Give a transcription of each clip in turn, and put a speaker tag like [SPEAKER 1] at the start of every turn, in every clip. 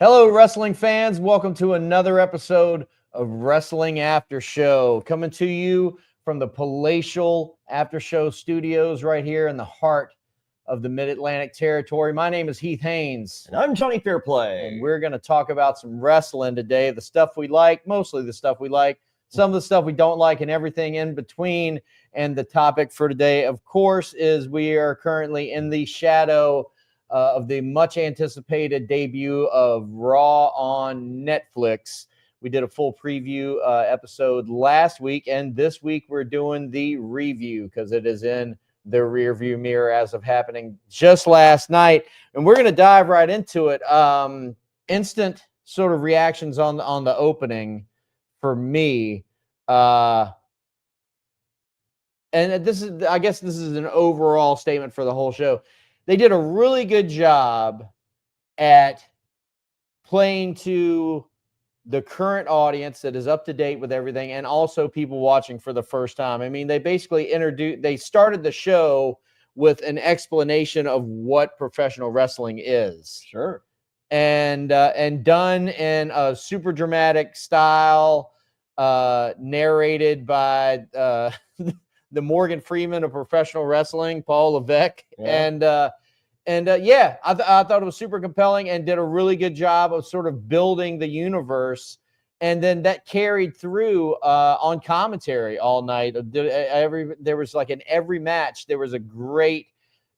[SPEAKER 1] Hello, wrestling fans. Welcome to another episode of Wrestling After Show, coming to you from the palatial After Show studios right here in the heart of the Mid-Atlantic territory. My name is Heath Haynes.
[SPEAKER 2] And I'm Jonny Fairplay.
[SPEAKER 1] And we're going to talk about some wrestling today, the stuff we like, mostly the stuff we like, some of the stuff we don't like, and everything in between. And the topic for today, of course, is we are currently in the shadow of the much anticipated debut of Raw on Netflix. We did a full preview episode last week, and this week we're doing the review because it is in the rearview mirror as of happening just last night. And we're going to dive right into it. Instant sort of reactions on the opening for me. And this is, I guess this is an overall statement for the whole show. They did a really good job at playing to the current audience that is up to date with everything, and also people watching for the first time. I mean, they basically they started the show with an explanation of what professional wrestling is.
[SPEAKER 2] Sure.
[SPEAKER 1] And done in a super dramatic style, narrated by the Morgan Freeman of professional wrestling, Paul Levesque. Yeah. I thought it was super compelling and did a really good job of sort of building the universe. And then that carried through on commentary all night. There was like in every match, there was a great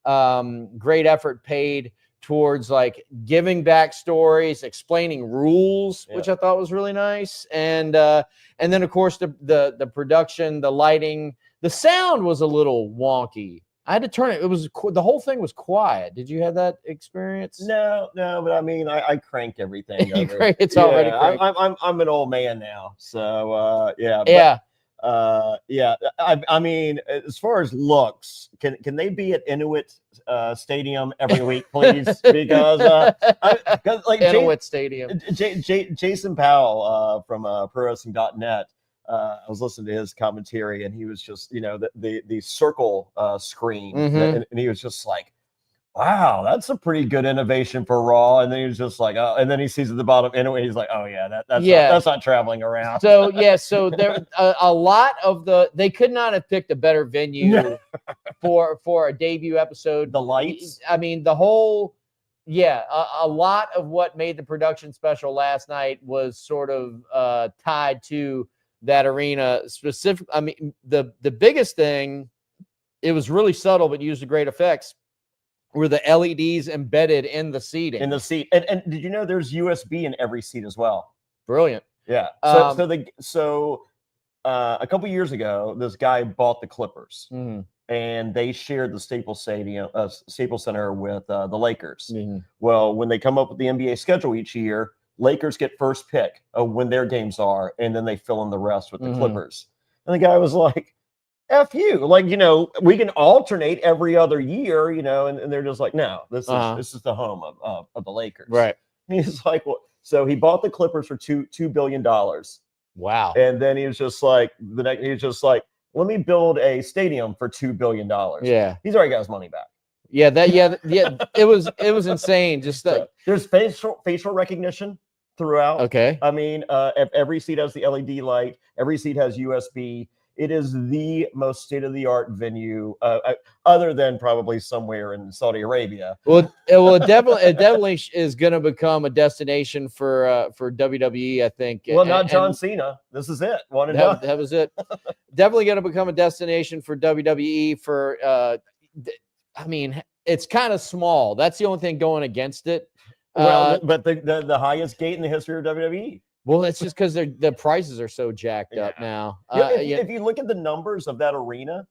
[SPEAKER 1] effort paid towards like giving backstories, explaining rules, which I thought was really nice. And then of course the production, the lighting, the sound was a little wonky. I had to turn it. It was the whole thing was quiet. Did you have that experience?
[SPEAKER 2] No, but I mean, I cranked everything.
[SPEAKER 1] It's already cranked.
[SPEAKER 2] I'm an old man now, so I mean, as far as looks, can they be at Inuit Stadium every week, please? Because like
[SPEAKER 1] Inuit Stadium.
[SPEAKER 2] Jason Powell from ProWrestling.net. I was listening to his commentary, and he was just, the circle screen, and he was just like, "Wow, that's a pretty good innovation for Raw." And then he was just like, "Oh," and then he sees at the bottom anyway. He's like, "Oh yeah, that's not traveling around."
[SPEAKER 1] So there a lot of they could not have picked a better venue for a debut episode.
[SPEAKER 2] The lights,
[SPEAKER 1] I mean, the whole. Yeah, a lot of what made the production special last night was sort of tied to that arena specific. I mean, the biggest thing, it was really subtle but used great effects, were the LEDs embedded in the seating.
[SPEAKER 2] In the seat. And did you know there's USB in every seat as well?
[SPEAKER 1] Brilliant.
[SPEAKER 2] Yeah. So a couple years ago, this guy bought the Clippers, and they shared the Staples Center with the Lakers. Well, when they come up with the NBA schedule each year, Lakers get first pick of when their games are, and then they fill in the rest with the Clippers. And the guy was like, F you. Like, we can alternate every other year, and they're just like, no, this is the home of the Lakers.
[SPEAKER 1] Right.
[SPEAKER 2] And he's like, well, so he bought the Clippers for $2 billion.
[SPEAKER 1] Wow.
[SPEAKER 2] And then he was just like, let me build a stadium for $2 billion.
[SPEAKER 1] Yeah.
[SPEAKER 2] He's already got his money back.
[SPEAKER 1] Yeah, it was insane. Just
[SPEAKER 2] there's facial recognition throughout.
[SPEAKER 1] Okay.
[SPEAKER 2] I mean, every seat has the LED light. Every seat has USB. It is the most state-of-the-art venue, other than probably somewhere in Saudi Arabia.
[SPEAKER 1] Well, it definitely is going to become a destination for WWE, I think.
[SPEAKER 2] Well, not John Cena. This is it. One and done.
[SPEAKER 1] That was it. Definitely going to become a destination for WWE. I mean, it's kind of small. That's the only thing going against it.
[SPEAKER 2] Well, but the highest gate in the history of WWE.
[SPEAKER 1] Well, it's just because the prices are so jacked up now.
[SPEAKER 2] If you look at the numbers of that arena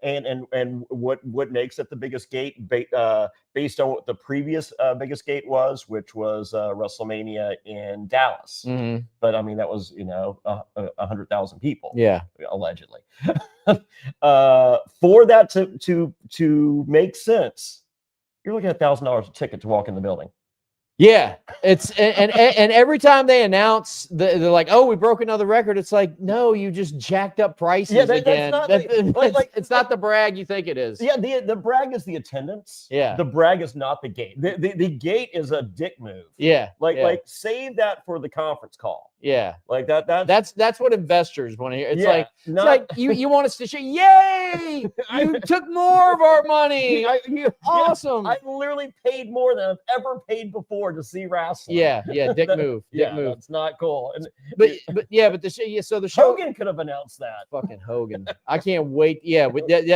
[SPEAKER 2] and what makes it the biggest gate based on what the previous biggest gate was, which was WrestleMania in Dallas. But I mean, that was 100,000 people.
[SPEAKER 1] Yeah,
[SPEAKER 2] allegedly. For that to make sense, you're looking at $1,000 a ticket to walk in the building.
[SPEAKER 1] Yeah, it's and every time they announce, they're like, "Oh, we broke another record." It's like, no, you just jacked up prices again. It's not the brag you think it is.
[SPEAKER 2] Yeah, the brag is the attendance.
[SPEAKER 1] Yeah,
[SPEAKER 2] the brag is not the gate. The gate is a dick move.
[SPEAKER 1] Yeah,
[SPEAKER 2] like save that for the conference call.
[SPEAKER 1] Yeah,
[SPEAKER 2] like
[SPEAKER 1] that's what investors want to hear. It's
[SPEAKER 2] yeah,
[SPEAKER 1] like you want us to say, "Yay, you took more of our money." Awesome.
[SPEAKER 2] I've literally paid more than I've ever paid before to see wrestling.
[SPEAKER 1] Yeah, dick move. Dick move.
[SPEAKER 2] That's not cool. And
[SPEAKER 1] but the show, so the show,
[SPEAKER 2] Hogan could have announced that.
[SPEAKER 1] Fucking Hogan. I can't wait. Yeah,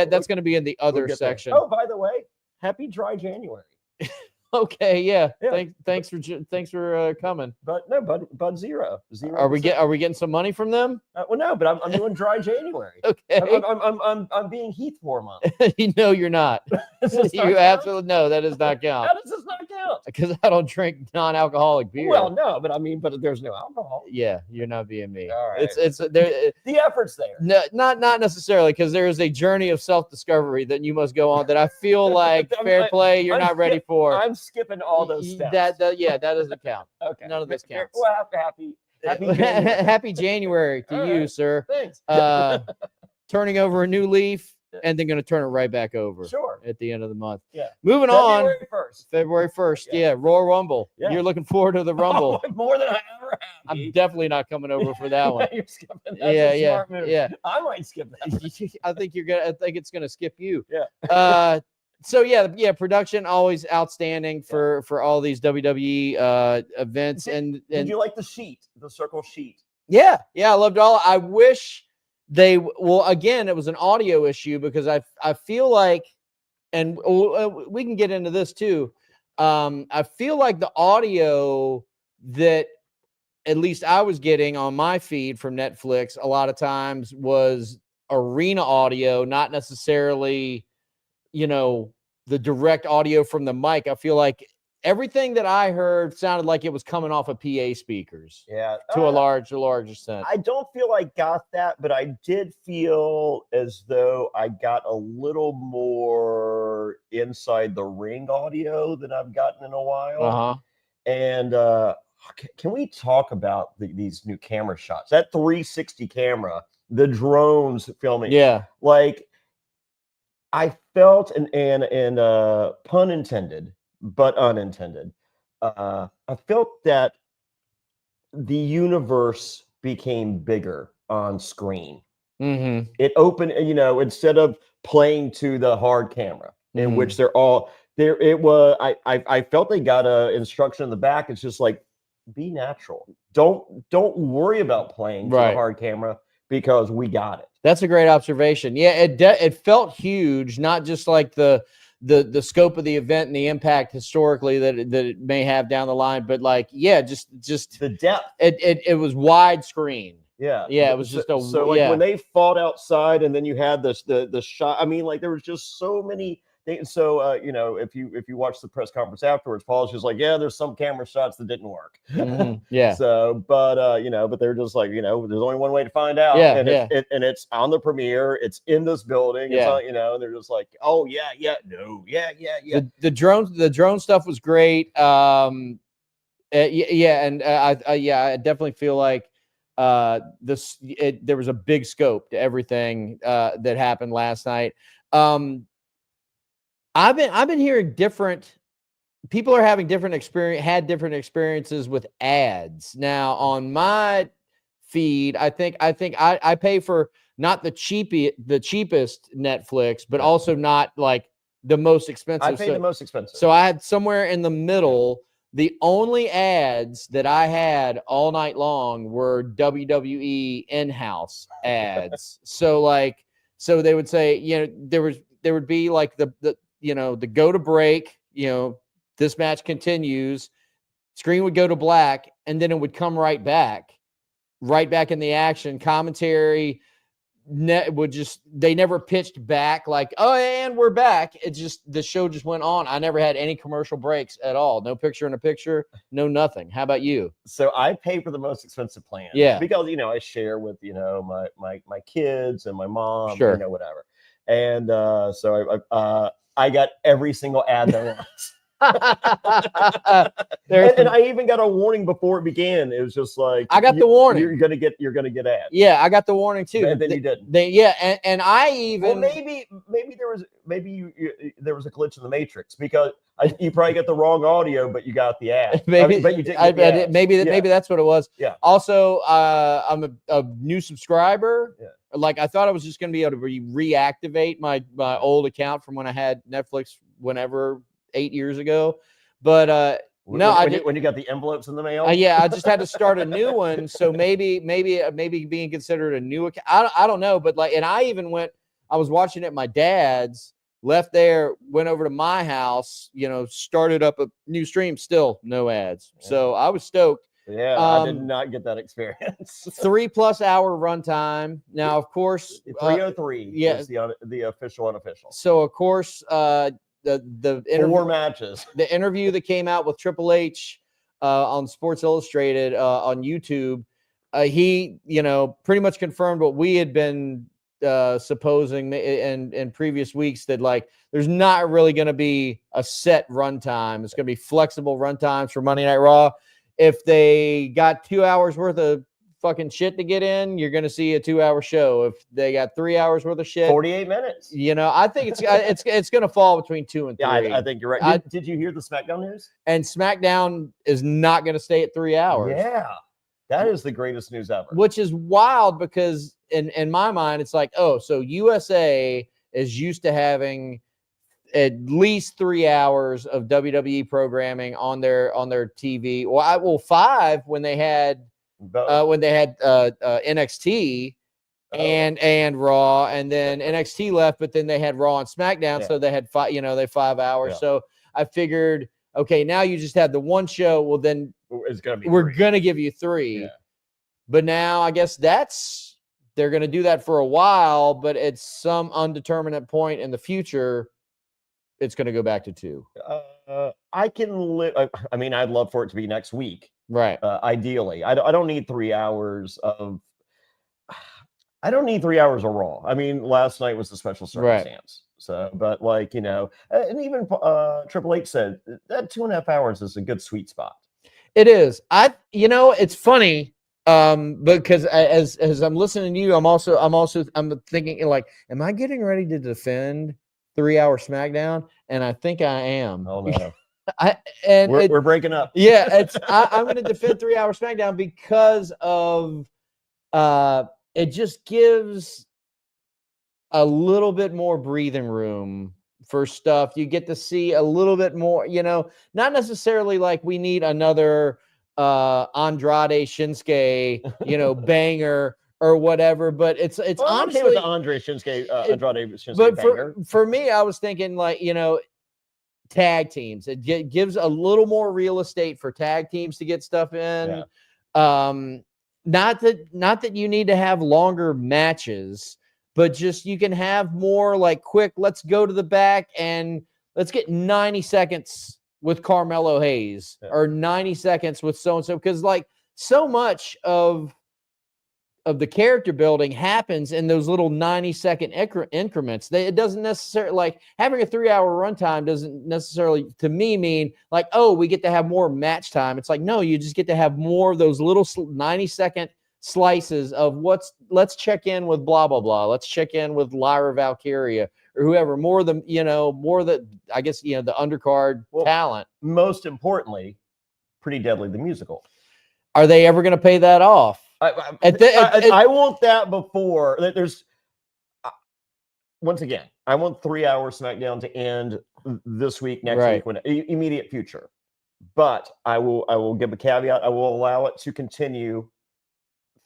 [SPEAKER 1] that's going to be in the other section.
[SPEAKER 2] Oh, by the way, happy dry January.
[SPEAKER 1] Okay, yeah. Thanks for coming.
[SPEAKER 2] But no, Bud Zero.
[SPEAKER 1] Are we getting some money from them?
[SPEAKER 2] Well, no, but I'm doing dry January.
[SPEAKER 1] Okay.
[SPEAKER 2] I'm being Heath for a month.
[SPEAKER 1] No, you're not. You absolutely no. That does not count.
[SPEAKER 2] How does this not count?
[SPEAKER 1] Because I don't drink non-alcoholic beer.
[SPEAKER 2] Well, no, but there's no alcohol.
[SPEAKER 1] Yeah, you're not being me.
[SPEAKER 2] All right.
[SPEAKER 1] It's there.
[SPEAKER 2] The effort's there.
[SPEAKER 1] No, not necessarily, because there is a journey of self-discovery that you must go on that I feel like Fairplay you're not ready for.
[SPEAKER 2] I'm skipping all those steps.
[SPEAKER 1] That doesn't count.
[SPEAKER 2] Okay.
[SPEAKER 1] None of this counts.
[SPEAKER 2] Well, happy January.
[SPEAKER 1] Happy January to you,
[SPEAKER 2] right.
[SPEAKER 1] sir.
[SPEAKER 2] Thanks.
[SPEAKER 1] Turning over a new leaf and then going to turn it right back over.
[SPEAKER 2] Sure.
[SPEAKER 1] At the end of the month.
[SPEAKER 2] Yeah.
[SPEAKER 1] Moving on.
[SPEAKER 2] February
[SPEAKER 1] 1st. Yeah. Royal Rumble.
[SPEAKER 2] Yeah.
[SPEAKER 1] You're looking forward to the Rumble.
[SPEAKER 2] More than I ever have.
[SPEAKER 1] I'm definitely not coming over for that one.
[SPEAKER 2] You're skipping. That's a smart move.
[SPEAKER 1] Yeah.
[SPEAKER 2] I might skip that.
[SPEAKER 1] I think it's gonna skip you.
[SPEAKER 2] Yeah.
[SPEAKER 1] So production always outstanding for all these WWE events.
[SPEAKER 2] Did you like the circle sheet?
[SPEAKER 1] Yeah, I loved all. I wish again, it was an audio issue because I feel like, and we can get into this too. I feel like the audio that at least I was getting on my feed from Netflix a lot of times was arena audio, not necessarily, the direct audio from the mic. I feel like everything that I heard sounded like it was coming off of PA speakers.
[SPEAKER 2] Yeah.
[SPEAKER 1] To a large extent.
[SPEAKER 2] I don't feel I got that, but I did feel as though I got a little more inside the ring audio than I've gotten in a while.
[SPEAKER 1] Uh-huh.
[SPEAKER 2] And can we talk about these new camera shots? That 360 camera, the drones filming.
[SPEAKER 1] Yeah.
[SPEAKER 2] Like, I felt, and pun intended, but unintended, I felt that the universe became bigger on screen.
[SPEAKER 1] Mm-hmm.
[SPEAKER 2] It opened, instead of playing to the hard camera, in which they're all there. It was, I felt they got a instruction in the back. It's just like, be natural. Don't worry about playing to the hard camera, because we got it.
[SPEAKER 1] That's a great observation. Yeah, it felt huge, not just like the scope of the event and the impact historically that it may have down the line, but like, just
[SPEAKER 2] the depth.
[SPEAKER 1] It was widescreen.
[SPEAKER 2] Yeah,
[SPEAKER 1] it was just
[SPEAKER 2] when they fought outside, and then you had the shot. I mean, like, there was just so many things. So if you watch the press conference afterwards, Paul's just like, yeah, there's some camera shots that didn't work.
[SPEAKER 1] Mm-hmm. Yeah.
[SPEAKER 2] So, but they're just like, there's only one way to find out.
[SPEAKER 1] Yeah.
[SPEAKER 2] And it's on the premiere. It's in this building.
[SPEAKER 1] Yeah.
[SPEAKER 2] It's on, and they're just like, oh yeah.
[SPEAKER 1] The drone stuff was great. I definitely feel like there was a big scope to everything that happened last night. I've been hearing people are having different experiences with ads. Now on my feed, I think I pay for not the cheapest Netflix, but also not like the most expensive.
[SPEAKER 2] I pay the most expensive.
[SPEAKER 1] So I had somewhere in the middle. The only ads that I had all night long were WWE in-house ads. So they would say, there would be like the go to break, this match continues, screen would go to black, and then it would come right back in the action. Commentary they never pitched back like, oh, and we're back. The show just went on. I never had any commercial breaks at all. No picture in a picture, no nothing. How about you?
[SPEAKER 2] So I pay for the most expensive plan.
[SPEAKER 1] Yeah.
[SPEAKER 2] Because, I share with, my kids and my mom,
[SPEAKER 1] sure.
[SPEAKER 2] Whatever. And so I got every single ad there was. And I even got a warning before it began. It was just like,
[SPEAKER 1] I got the warning.
[SPEAKER 2] You're gonna get ads.
[SPEAKER 1] Yeah, I got the warning too.
[SPEAKER 2] And then you didn't.
[SPEAKER 1] And I even
[SPEAKER 2] maybe there was there was a glitch in the matrix because you probably got the wrong audio, but you got the ad.
[SPEAKER 1] Maybe,
[SPEAKER 2] but you didn't.
[SPEAKER 1] Maybe that's what it was.
[SPEAKER 2] Yeah.
[SPEAKER 1] Also, I'm a new subscriber.
[SPEAKER 2] Yeah.
[SPEAKER 1] Like I thought I was just going to be able to reactivate my old account from when I had Netflix whenever 8 years ago, but when
[SPEAKER 2] you got the envelopes in the mail.
[SPEAKER 1] Yeah, I just had to start a new one. So maybe being considered a new account. I don't know, but and I even I was watching it at my dad's, left there, went over to my house, started up a new stream, still no ads. Yeah. So I was stoked.
[SPEAKER 2] Yeah, I did not get that experience.
[SPEAKER 1] 3+ hour runtime. Now, of course,
[SPEAKER 2] 303 is the official unofficial.
[SPEAKER 1] So, of course, the interview,
[SPEAKER 2] 4 matches.
[SPEAKER 1] The interview that came out with Triple H on Sports Illustrated on YouTube, he pretty much confirmed what we had been supposing in previous weeks, that there's not really going to be a set runtime. It's going to be flexible runtimes for Monday Night Raw. If they got 2 hours worth of fucking shit to get in, you're going to see a 2-hour show. If they got 3 hours worth of shit,
[SPEAKER 2] 48 minutes.
[SPEAKER 1] I think it's going to fall between 2 and 3.
[SPEAKER 2] Yeah, I think you're right. Did you hear the SmackDown news?
[SPEAKER 1] And SmackDown is not going to stay at 3 hours.
[SPEAKER 2] Yeah, that is the greatest news ever.
[SPEAKER 1] Which is wild because in my mind, it's like, oh, so USA is used to having at least 3 hours of WWE programming on their TV. Well, 5 when they had NXT and Raw, and then NXT left, but then they had Raw and SmackDown, so they had 5. They had 5 hours. Yeah. So I figured, okay, now you just have the one show. Well, then we're gonna give you 3. Yeah. But now I guess they're gonna do that for a while, but at some undeterminate point in the future, it's going to go back to 2.
[SPEAKER 2] I can live. I mean, I'd love for it to be next week.
[SPEAKER 1] Right.
[SPEAKER 2] Ideally, I don't need 3 hours of. I don't need 3 hours of Raw. I mean, last night was a special circumstance. Right. So, but and even Triple H said that 2.5 hours is a good sweet spot.
[SPEAKER 1] It is. It's funny. Because as I'm listening to you, I'm thinking am I getting ready to defend 3-hour SmackDown? And I think I am.
[SPEAKER 2] Oh no.
[SPEAKER 1] We're
[SPEAKER 2] breaking up.
[SPEAKER 1] Yeah, I'm going to defend 3-hour SmackDown because of it just gives a little bit more breathing room for stuff. You get to see a little bit more, not necessarily like we need another Andrade Shinsuke, banger or whatever, but it's honestly
[SPEAKER 2] okay with the Andrade Shinsuke
[SPEAKER 1] but
[SPEAKER 2] banger.
[SPEAKER 1] For me, I was thinking tag teams. It gives a little more real estate for tag teams to get stuff in. Yeah. Not that you need to have longer matches, but just you can have more quick, let's go to the back and let's get 90 seconds with Carmelo Hayes or 90 seconds with so-and-so. Because so much of the character building happens in those little 90-second increments. It doesn't necessarily having a 3-hour runtime doesn't necessarily to me mean we get to have more match time. It's no, you just get to have more of those little 90-second slices of let's check in with blah blah blah. Let's check in with Lyra Valkyria or whoever. More the I guess the undercard talent.
[SPEAKER 2] Most importantly, Pretty Deadly the musical.
[SPEAKER 1] Are they ever going to pay that off?
[SPEAKER 2] I want that before there's. Once again, I want 3-hour SmackDown to end this week, next week, immediate future. But I will give a caveat. I will allow it to continue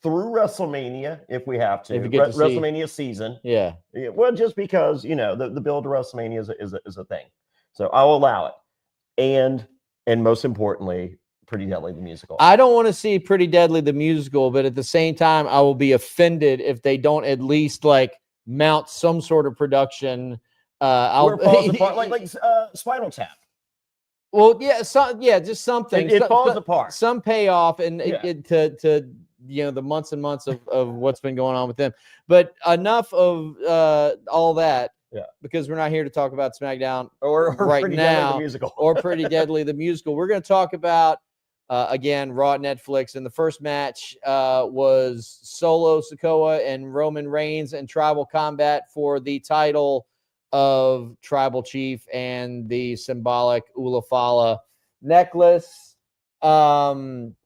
[SPEAKER 2] through WrestleMania if we have to. WrestleMania season.
[SPEAKER 1] Yeah.
[SPEAKER 2] Well, just because the build to WrestleMania is a thing, so I'll allow it. And most importantly, Pretty Deadly the musical.
[SPEAKER 1] I don't want to see Pretty Deadly the musical, but at the same time, I will be offended if they don't at least mount some sort of production.
[SPEAKER 2] Where it falls apart, like Spinal Tap.
[SPEAKER 1] Well, yeah, just something.
[SPEAKER 2] It falls apart.
[SPEAKER 1] Some payoff and to the months and months of what's been going on with them. But enough of all that. because we're not here to talk about SmackDown
[SPEAKER 2] or
[SPEAKER 1] right
[SPEAKER 2] Pretty
[SPEAKER 1] now,
[SPEAKER 2] Deadly the musical.
[SPEAKER 1] or Pretty Deadly the musical. We're going to talk about again Raw, Netflix, and the first match was Solo Sikoa and Roman Reigns in tribal combat for the title of Tribal Chief and the symbolic Ulafala necklace. I'm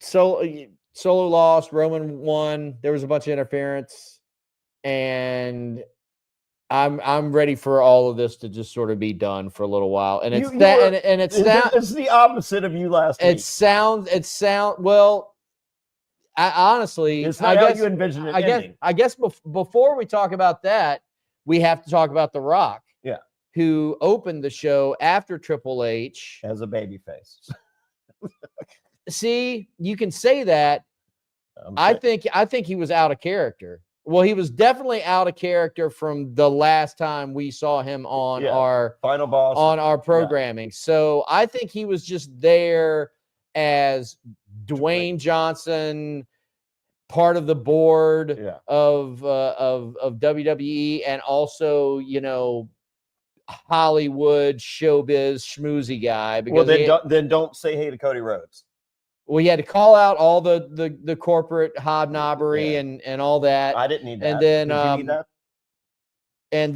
[SPEAKER 1] Solo lost, Roman won. There was a bunch of interference, and I'm ready for all of this to just sort of be done for a little while. And it's
[SPEAKER 2] it's the opposite of you last week.
[SPEAKER 1] Well, honestly,
[SPEAKER 2] it's not how you envision it ending.
[SPEAKER 1] I guess before we talk about that, we have to talk about The Rock.
[SPEAKER 2] Yeah.
[SPEAKER 1] Who opened the show after Triple H
[SPEAKER 2] as a babyface.
[SPEAKER 1] See, you can say that. I think he was out of character. Well, he was definitely out of character from the last time we saw him on our
[SPEAKER 2] Final Boss
[SPEAKER 1] on our programming. So I think he was just there as Dwayne Johnson, part of the board of WWE, and also, Hollywood showbiz schmoozy guy. Because
[SPEAKER 2] then don't say hey to Cody Rhodes.
[SPEAKER 1] Well, he had to call out all the corporate hobnobbery and all that.
[SPEAKER 2] I didn't need that.
[SPEAKER 1] And then
[SPEAKER 2] Did you need that?
[SPEAKER 1] And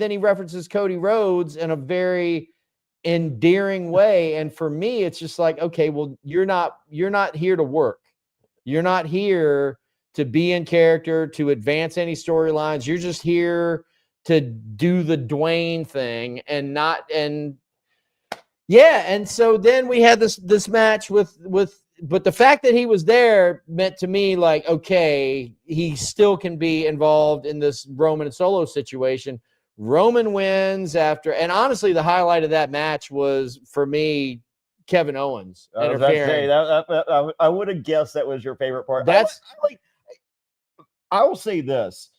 [SPEAKER 1] then he references Cody Rhodes in a very endearing way. And for me, it's just like, okay, well, you're not here to work. You're not here to be in character, to advance any storylines. You're just here to do the Dwayne thing and so then we had this match but the fact that he was there meant to me like, okay, he still can be involved in this Roman and Solo situation. Roman wins after, and honestly, the highlight of that match was for me Kevin Owens interfering.
[SPEAKER 2] I would have guessed that was your favorite part. I will say this: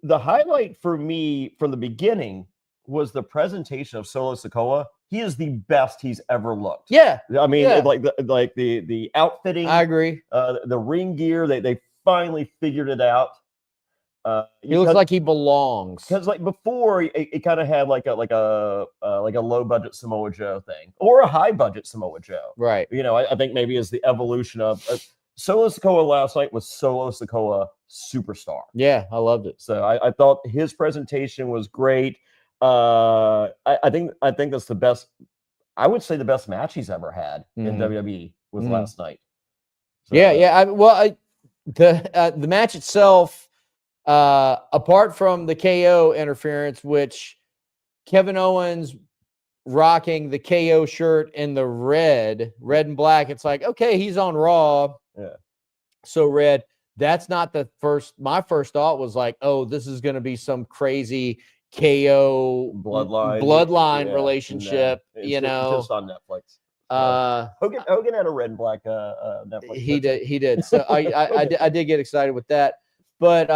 [SPEAKER 2] the highlight for me from the beginning was the presentation of Solo Sikoa. He is the best he's ever looked.
[SPEAKER 1] Yeah,
[SPEAKER 2] I mean, like the outfitting.
[SPEAKER 1] I agree.
[SPEAKER 2] The ring gear, they finally figured it out.
[SPEAKER 1] He looks like he belongs.
[SPEAKER 2] Because like before, it kind of had like a low budget Samoa Joe thing or a high budget Samoa Joe.
[SPEAKER 1] Right.
[SPEAKER 2] I think maybe is the evolution of Solo Sikoa last night was Solo Sikoa superstar.
[SPEAKER 1] Yeah, I loved it.
[SPEAKER 2] So I thought his presentation was great. I think that's the best. I would say the best match he's ever had in WWE was last night. So, the match itself, apart from the KO interference, which Kevin Owens rocking the KO shirt in the red and black, it's like, okay, he's on Raw. Yeah.
[SPEAKER 1] So red. That's not my first thought was like, oh, this is going to be some crazy KO bloodline relationship,
[SPEAKER 2] just on Netflix. Hogan had a red and black Netflix.
[SPEAKER 1] He did. So I did get excited with that, but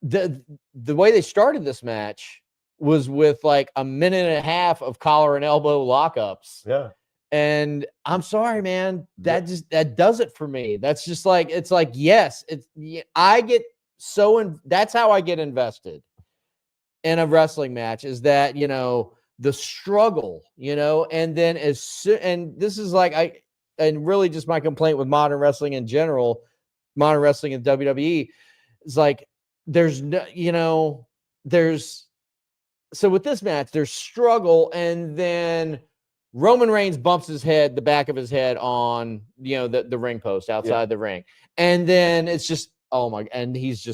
[SPEAKER 1] the way they started this match was with like a minute and a half of collar and elbow lockups.
[SPEAKER 2] Yeah.
[SPEAKER 1] And I'm sorry, man, that does it for me. That's just like, it's like, yes, that's how I get invested in a wrestling match, is that, the struggle, and then and this is like, and really just my complaint with modern wrestling in general, modern wrestling in WWE is like, so with this match, there's struggle, and then Roman Reigns bumps the back of his head on, the ring post outside the ring. And then it's just, oh my, and he's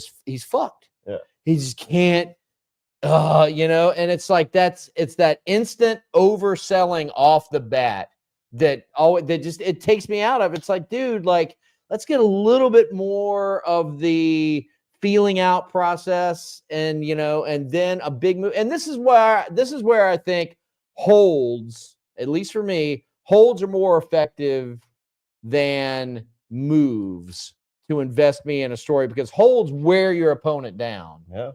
[SPEAKER 1] fucked.
[SPEAKER 2] Yeah.
[SPEAKER 1] He just can't, and it's like, it's that instant overselling off the bat it takes me out of it. It's like, dude, like, let's get a little bit more of the feeling out process and, and then a big move. And this is where I think holds, at least for me, holds are more effective than moves to invest me in a story, because holds wear your opponent down.
[SPEAKER 2] Yeah.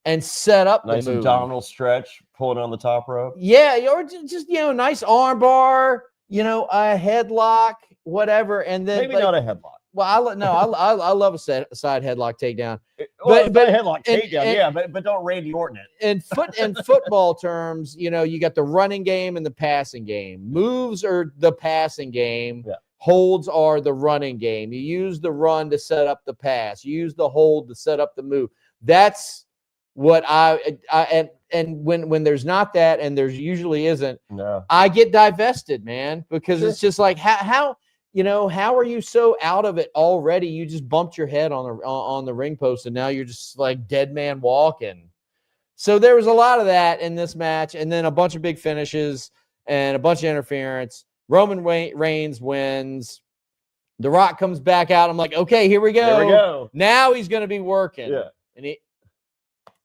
[SPEAKER 1] And set up
[SPEAKER 2] nice
[SPEAKER 1] the move.
[SPEAKER 2] Abdominal stretch, pull it on the top rope.
[SPEAKER 1] Yeah, or just nice arm bar, a headlock, whatever. And then
[SPEAKER 2] maybe not a headlock.
[SPEAKER 1] Well, I love a side headlock takedown.
[SPEAKER 2] But headlock takedown, but don't Randy Orton it.
[SPEAKER 1] In football terms, you got the running game and the passing game. Moves are the passing game.
[SPEAKER 2] Yeah.
[SPEAKER 1] Holds are the running game. You use the run to set up the pass. You use the hold to set up the move. That's what and when there's not that, and there's usually isn't, I get divested, man, because it's just like how are you so out of it already? You just bumped your head on the ring post, and now you're just like dead man walking. So there was a lot of that in this match, and then a bunch of big finishes and a bunch of interference. Roman Reigns wins. The Rock comes back out. I'm like, okay, here we go.
[SPEAKER 2] Here we go.
[SPEAKER 1] Now he's going to be working.
[SPEAKER 2] Yeah.
[SPEAKER 1] And he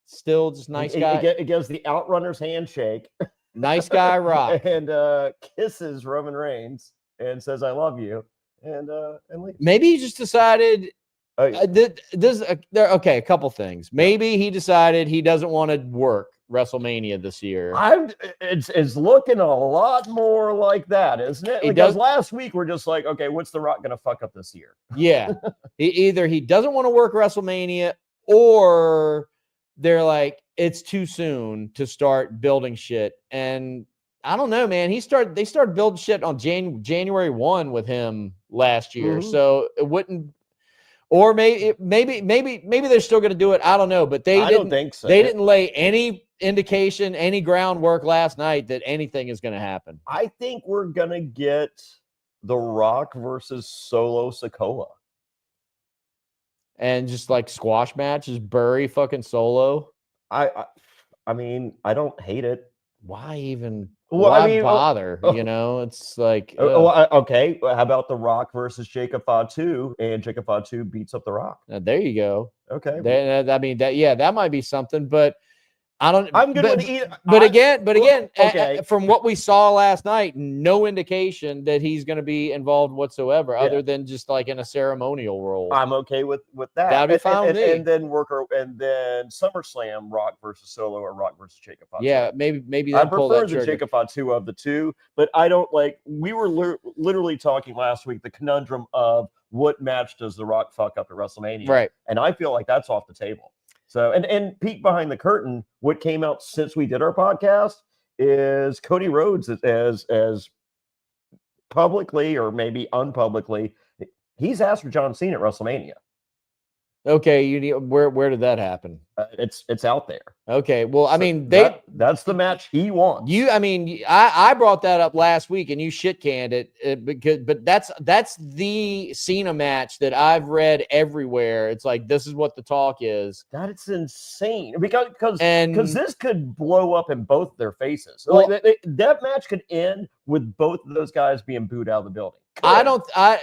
[SPEAKER 1] still just nice guy.
[SPEAKER 2] It gives the Outrunner's handshake.
[SPEAKER 1] Nice guy Rock.
[SPEAKER 2] And kisses Roman Reigns and says, I love you. And leaves.
[SPEAKER 1] Maybe he just decided a couple things. Maybe he decided he doesn't want to work WrestleMania this year.
[SPEAKER 2] It's looking a lot more like that, isn't it? Because last week we're just like, okay, what's The Rock gonna fuck up this year?
[SPEAKER 1] Yeah. Either he doesn't want to work WrestleMania, or they're like, it's too soon to start building shit. And I don't know, man. They started building shit on January 1 with him last year. Mm-hmm. So it wouldn't, or maybe they're still going to do it. I don't know, but I don't think so. They didn't lay any indication, any groundwork last night that anything is going to happen.
[SPEAKER 2] I think we're going to get The Rock versus Solo Sikoa.
[SPEAKER 1] And just like squash match, just bury fucking Solo.
[SPEAKER 2] I mean, I don't hate it.
[SPEAKER 1] Why even? Why bother? It's like
[SPEAKER 2] okay. How about The Rock versus Jacob Fatu, and Jacob Fatu beats up The Rock?
[SPEAKER 1] There you go.
[SPEAKER 2] Okay.
[SPEAKER 1] That might be something, but I don't.
[SPEAKER 2] I'm good with either.
[SPEAKER 1] But again, okay. From what we saw last night, no indication that he's going to be involved whatsoever, other than just like in a ceremonial role.
[SPEAKER 2] I'm okay with that.
[SPEAKER 1] That'd be fine with me.
[SPEAKER 2] And then SummerSlam, Rock versus Solo, or Rock versus Jacob Fatu.
[SPEAKER 1] Yeah, maybe
[SPEAKER 2] I prefer the Jacob Fatu of the two, but I don't like. We were literally talking last week the conundrum of what match does The Rock fuck up at WrestleMania,
[SPEAKER 1] right?
[SPEAKER 2] And I feel like that's off the table. So, and peek behind the curtain, what came out since we did our podcast is Cody Rhodes as publicly, or maybe unpublicly, he's asked for John Cena at WrestleMania.
[SPEAKER 1] Okay, where did that happen?
[SPEAKER 2] It's out there.
[SPEAKER 1] Okay, well, I mean,
[SPEAKER 2] that's the match he wants.
[SPEAKER 1] I brought that up last week, and you shit canned it but that's the Cena match that I've read everywhere. It's like, this is what the talk is.
[SPEAKER 2] That's insane, because this could blow up in both their faces. Well, that match could end with both of those guys being booed out of the building.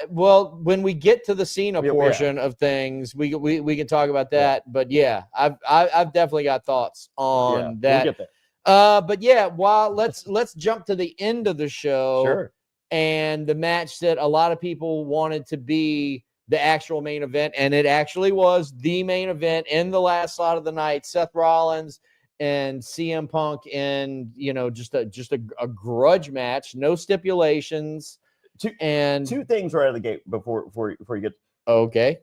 [SPEAKER 1] When we get to the Cena portion of things, we can talk about that. But yeah, I've definitely got thoughts on that.
[SPEAKER 2] We'll get there.
[SPEAKER 1] But yeah, let's jump to the end of the show.
[SPEAKER 2] Sure.
[SPEAKER 1] And the match that a lot of people wanted to be the actual main event, and it actually was the main event in the last slot of the night. Seth Rollins and CM Punk in just a grudge match, no stipulations. Two
[SPEAKER 2] things right out of the gate before you get.
[SPEAKER 1] Okay.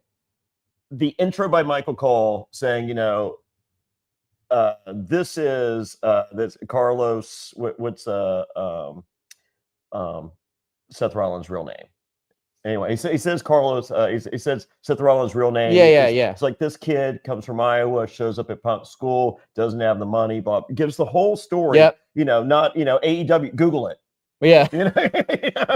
[SPEAKER 2] The intro by Michael Cole saying, this is this Carlos. What's Seth Rollins' real name? Anyway, he says Carlos. He says Seth Rollins' real name.
[SPEAKER 1] Yeah.
[SPEAKER 2] It's like, this kid comes from Iowa, shows up at Punk school, doesn't have the money, but gives the whole story.
[SPEAKER 1] Yep.
[SPEAKER 2] Not AEW. Google it.
[SPEAKER 1] Yeah.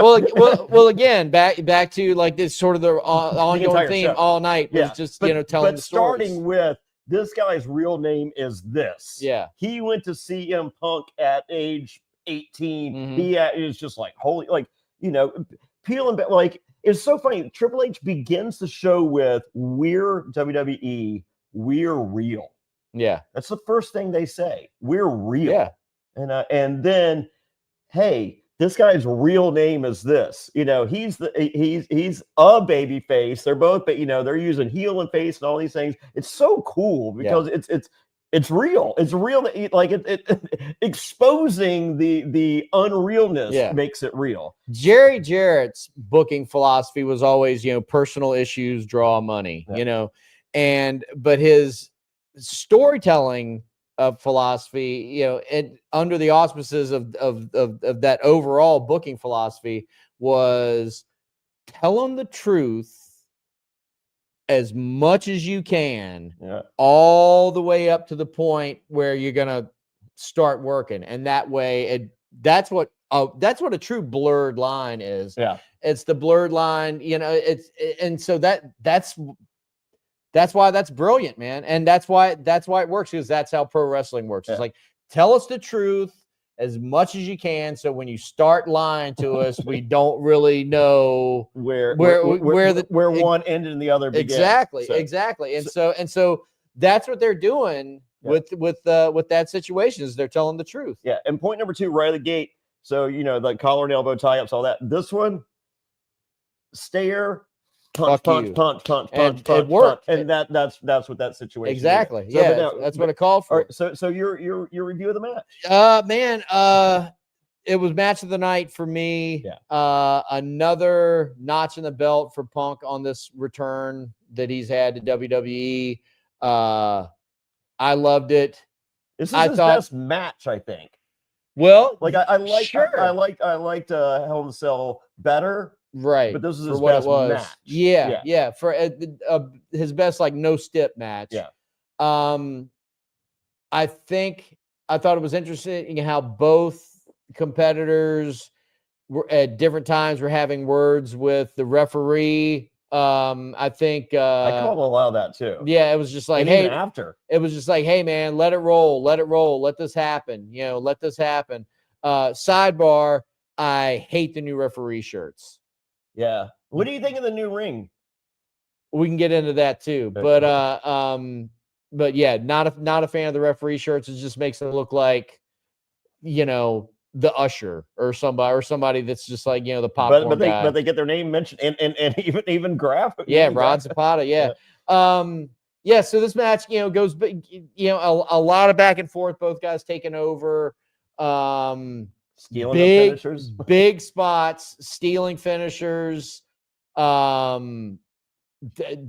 [SPEAKER 1] Well, again, back to like this sort of the ongoing theme all night was just telling the stories.
[SPEAKER 2] Starting with, this guy's real name is this.
[SPEAKER 1] Yeah.
[SPEAKER 2] He went to CM Punk at age 18.
[SPEAKER 1] Mm-hmm.
[SPEAKER 2] He is just like, holy, like, peeling back. Like, it's so funny. Triple H begins the show with, we're WWE, we're real.
[SPEAKER 1] Yeah.
[SPEAKER 2] That's the first thing they say. We're real.
[SPEAKER 1] Yeah.
[SPEAKER 2] And then, hey, this guy's real name is this. He's a baby face. They're both, they're using heel and face and all these things. It's so cool because It's real. It's real. That like exposing the unrealness makes it real.
[SPEAKER 1] Jerry Jarrett's booking philosophy was always, personal issues draw money, but his storytelling philosophy, under the auspices of that overall booking philosophy was tell them the truth as much as you can, all the way up to the point where you're gonna start working, and that way, that's what a true blurred line is.
[SPEAKER 2] Yeah,
[SPEAKER 1] it's the blurred line. And so that's why that's brilliant, man, and that's why it works, because that's how pro wrestling works. It's like, tell us the truth as much as you can, so when you start lying to us, we don't really know where
[SPEAKER 2] one ended and the other began.
[SPEAKER 1] Exactly. And so that's what they're doing with that situation, is they're telling the truth.
[SPEAKER 2] Yeah. And point number 2, right at the gate. So, like collar and elbow tie-ups, all that. This one, stare, punch,
[SPEAKER 1] and it worked.
[SPEAKER 2] And that's what that situation
[SPEAKER 1] exactly.
[SPEAKER 2] Is.
[SPEAKER 1] That's what it called for.
[SPEAKER 2] Right, so your review of the match.
[SPEAKER 1] Man, it was match of the night for me.
[SPEAKER 2] Yeah.
[SPEAKER 1] Another notch in the belt for Punk on this return that he's had to WWE. I loved it.
[SPEAKER 2] This is his best match, I think.
[SPEAKER 1] Well,
[SPEAKER 2] like I liked Hell in a Cell better.
[SPEAKER 1] Right.
[SPEAKER 2] But this is his best match.
[SPEAKER 1] Yeah. For his best, like, no stip match.
[SPEAKER 2] Yeah.
[SPEAKER 1] I thought it was interesting how both competitors were at different times were having words with the referee. I think
[SPEAKER 2] I called a lot of that too.
[SPEAKER 1] Yeah, it was just like,
[SPEAKER 2] hey, after
[SPEAKER 1] it was just like, hey man, let it roll, let this happen. Let this happen. Sidebar, I hate the new referee shirts.
[SPEAKER 2] Yeah. What do you think of the new ring?
[SPEAKER 1] We can get into that too. But yeah, not a fan of the referee shirts. It just makes them look like, the usher or somebody that's just like, the popcorn guy.
[SPEAKER 2] But they get their name mentioned and even graphic.
[SPEAKER 1] Yeah, Rod Zapata. Yeah. So this match, goes, a lot of back and forth, both guys taking over,
[SPEAKER 2] stealing the finishers,
[SPEAKER 1] big spots, stealing finishers.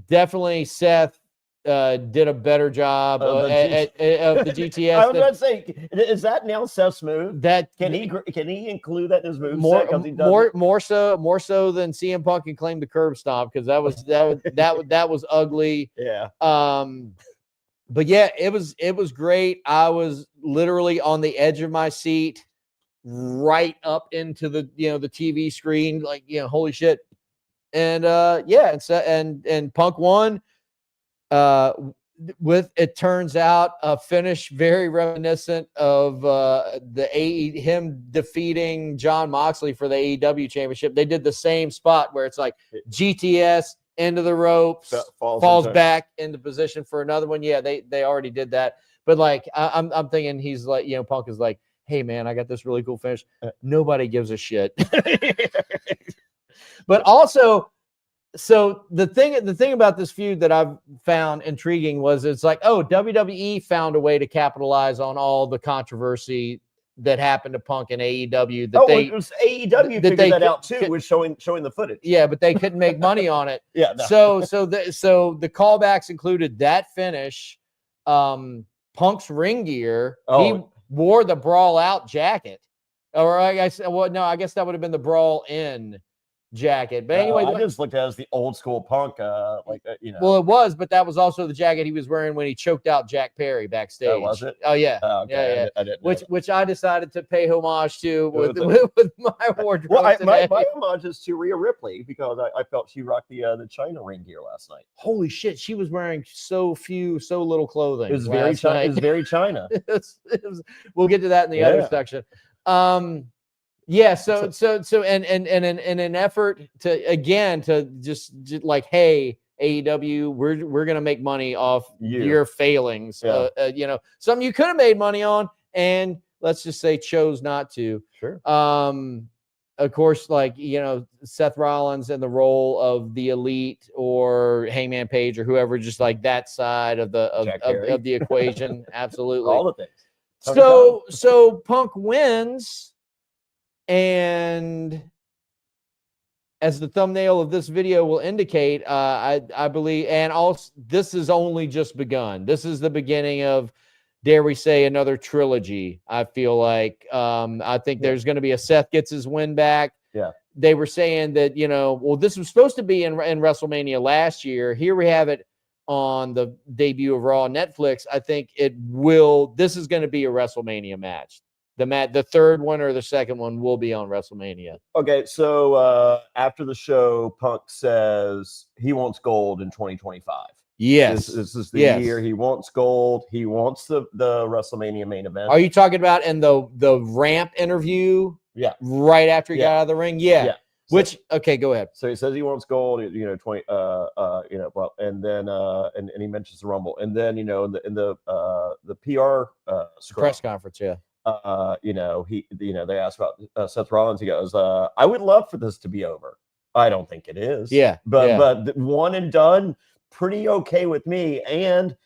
[SPEAKER 1] Definitely Seth did a better job of the GTS.
[SPEAKER 2] I was about to say, is that now Seth's move?
[SPEAKER 1] That
[SPEAKER 2] can he include that in his move?
[SPEAKER 1] More so than CM Punk can claim the curb stomp, because that was ugly.
[SPEAKER 2] Yeah.
[SPEAKER 1] But yeah, it was great. I was literally on the edge of my seat, right up into the the TV screen, like, holy shit. And and Punk won. With, it turns out, a finish very reminiscent of him defeating Jon Moxley for the AEW championship. They did the same spot where it's like GTS into the ropes, falls back into position for another one. Yeah, they already did that. But like, I'm thinking he's like, Punk is like, hey man, I got this really cool finish. Nobody gives a shit. But also, so the thing about this feud that I've found intriguing was, it's like, oh, WWE found a way to capitalize on all the controversy that happened to Punk and AEW.
[SPEAKER 2] It was AEW figured that out too, with showing the footage.
[SPEAKER 1] Yeah, but they couldn't make money on it.
[SPEAKER 2] Yeah. No.
[SPEAKER 1] So the callbacks included that finish, Punk's ring gear. He wore the Brawl Out jacket, or I guess that would have been the Brawl In jacket. But anyway,
[SPEAKER 2] I just looked at it as the old school Punk,
[SPEAKER 1] Well, it was, but that was also the jacket he was wearing when he choked out Jack Perry backstage.
[SPEAKER 2] Oh, was it?
[SPEAKER 1] Oh yeah.
[SPEAKER 2] Oh, okay.
[SPEAKER 1] Yeah.
[SPEAKER 2] I didn't
[SPEAKER 1] which I decided to pay homage to with my wardrobe.
[SPEAKER 2] Well, my homage is to Rhea Ripley, because I felt she rocked the China ring gear last night.
[SPEAKER 1] Holy shit, she was wearing so little clothing.
[SPEAKER 2] It was very China. It was very China.
[SPEAKER 1] We'll get to that in the other section. Yeah, so and in an effort to just like, hey, AEW, we're gonna make money off your failings. Something you could have made money on, and let's just say chose not to.
[SPEAKER 2] Sure.
[SPEAKER 1] of course, like, Seth Rollins in the role of the Elite or Hangman Page or whoever, just like that side of the of the equation. Absolutely.
[SPEAKER 2] All the things.
[SPEAKER 1] So Punk wins, and as the thumbnail of this video will indicate, I believe, and also this is only just begun. This is the beginning of, dare we say, another trilogy. I feel like I think there's going to be a Seth gets his win back.
[SPEAKER 2] Yeah.
[SPEAKER 1] They were saying that, well, this was supposed to be in WrestleMania last year. Here we have it on the debut of Raw on Netflix. I think this is going to be a WrestleMania match. The third one or the second one will be on WrestleMania.
[SPEAKER 2] Okay, so after the show, Punk says he wants gold in 2025.
[SPEAKER 1] Yes.
[SPEAKER 2] This is the year he wants gold. He wants the WrestleMania main event.
[SPEAKER 1] Are you talking about in the ramp interview?
[SPEAKER 2] Yeah.
[SPEAKER 1] Right after he got out of the ring? Yeah. So, okay, go ahead.
[SPEAKER 2] So he says he wants gold, 20 well, and then and he mentions the Rumble. And then, in the PR
[SPEAKER 1] press conference,
[SPEAKER 2] they asked about Seth Rollins. He goes, I would love for this to be over. I don't think it is.
[SPEAKER 1] Yeah.
[SPEAKER 2] But one and done, pretty okay with me. And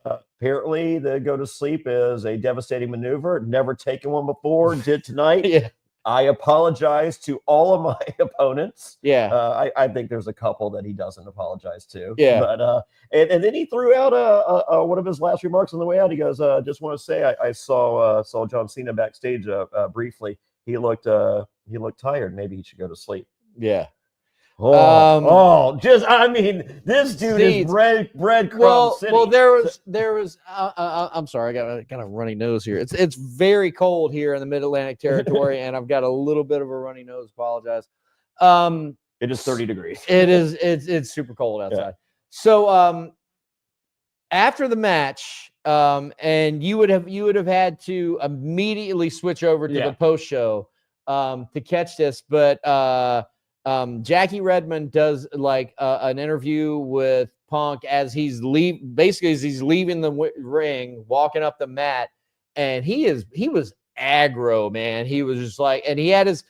[SPEAKER 2] apparently the go to sleep is a devastating maneuver. Never taken one before. Did tonight.
[SPEAKER 1] Yeah.
[SPEAKER 2] I apologize to all of my opponents.
[SPEAKER 1] Yeah.
[SPEAKER 2] I think there's a couple that he doesn't apologize to.
[SPEAKER 1] Yeah.
[SPEAKER 2] But and then he threw out one of his last remarks on the way out. He goes, just want to say I saw John Cena backstage briefly. He looked tired. Maybe he should go to sleep.
[SPEAKER 1] Yeah.
[SPEAKER 2] This dude is breadcrumb city.
[SPEAKER 1] Well, there was. I'm sorry, I got a runny nose here. It's very cold here in the Mid-Atlantic territory, and I've got a little bit of a runny nose. Apologize.
[SPEAKER 2] It is 30 degrees.
[SPEAKER 1] It is. It's super cold outside. Yeah. So after the match, and you would have had to immediately switch over to the post show to catch this, but. Jackie Redmond does like an interview with Punk as he's leaving the ring, walking up the mat, and he was aggro, man. He was just like, and he had his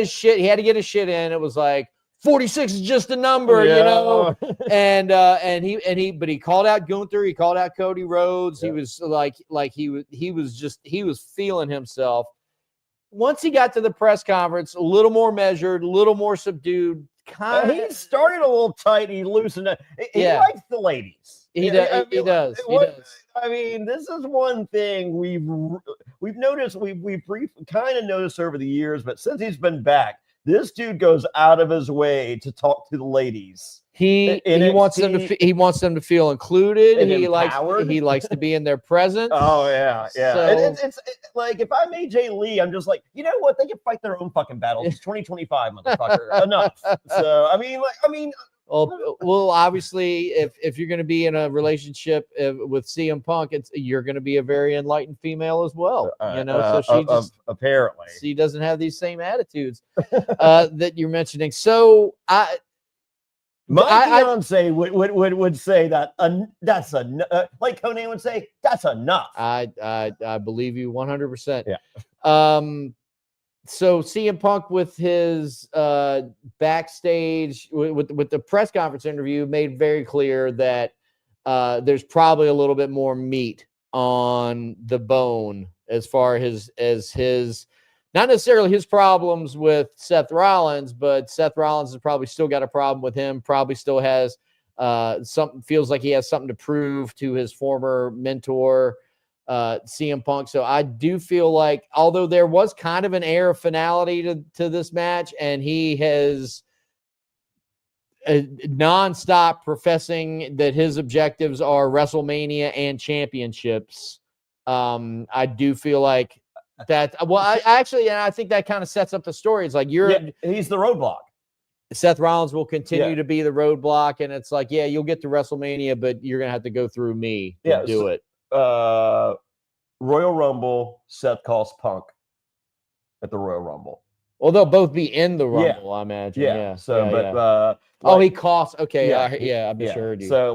[SPEAKER 1] shit. He had to get his shit in. It was like 46 is just a number, and he called out Gunther. He called out Cody Rhodes. Yeah. He was he was feeling himself. Once he got to the press conference, a little more measured, a little more subdued.
[SPEAKER 2] He started a little tight. He loosened up. He likes the ladies.
[SPEAKER 1] He does.
[SPEAKER 2] I mean, this is one thing we've noticed. We've kind of noticed over the years, but since he's been back, this dude goes out of his way to talk to the ladies.
[SPEAKER 1] He wants them to feel included.
[SPEAKER 2] And
[SPEAKER 1] he
[SPEAKER 2] empowered.
[SPEAKER 1] likes to be in their presence.
[SPEAKER 2] Oh yeah.
[SPEAKER 1] So,
[SPEAKER 2] it's like if I'm AJ Lee, I'm just like, you know what? They can fight their own fucking battles. It's 2025, motherfucker. Enough. So I mean.
[SPEAKER 1] Well, obviously, if you're going to be in a relationship with CM Punk, you're going to be a very enlightened female as well. So she
[SPEAKER 2] apparently
[SPEAKER 1] she doesn't have these same attitudes that you're mentioning. So
[SPEAKER 2] my fiance would say that that's like Conan would say, that's enough.
[SPEAKER 1] I believe you 100%.
[SPEAKER 2] Yeah.
[SPEAKER 1] So CM Punk with his backstage with the press conference interview made very clear that there's probably a little bit more meat on the bone as far as his not necessarily his problems with Seth Rollins, but Seth Rollins has probably still got a problem with him, probably still has feels like he has something to prove to his former mentor, CM Punk. So I do feel like, although there was kind of an air of finality to this match, and he has nonstop professing that his objectives are WrestleMania and championships, I do feel like that. Well, I think that kind of sets up the story. It's like
[SPEAKER 2] he's the roadblock.
[SPEAKER 1] Seth Rollins will continue to be the roadblock, and it's like, you'll get to WrestleMania, but you're gonna have to go through me to do it.
[SPEAKER 2] Royal Rumble, Seth calls Punk at the Royal Rumble.
[SPEAKER 1] Well, they'll both be in the Rumble, I imagine. Yeah.
[SPEAKER 2] So,
[SPEAKER 1] he costs. Okay. I've been sure.
[SPEAKER 2] So,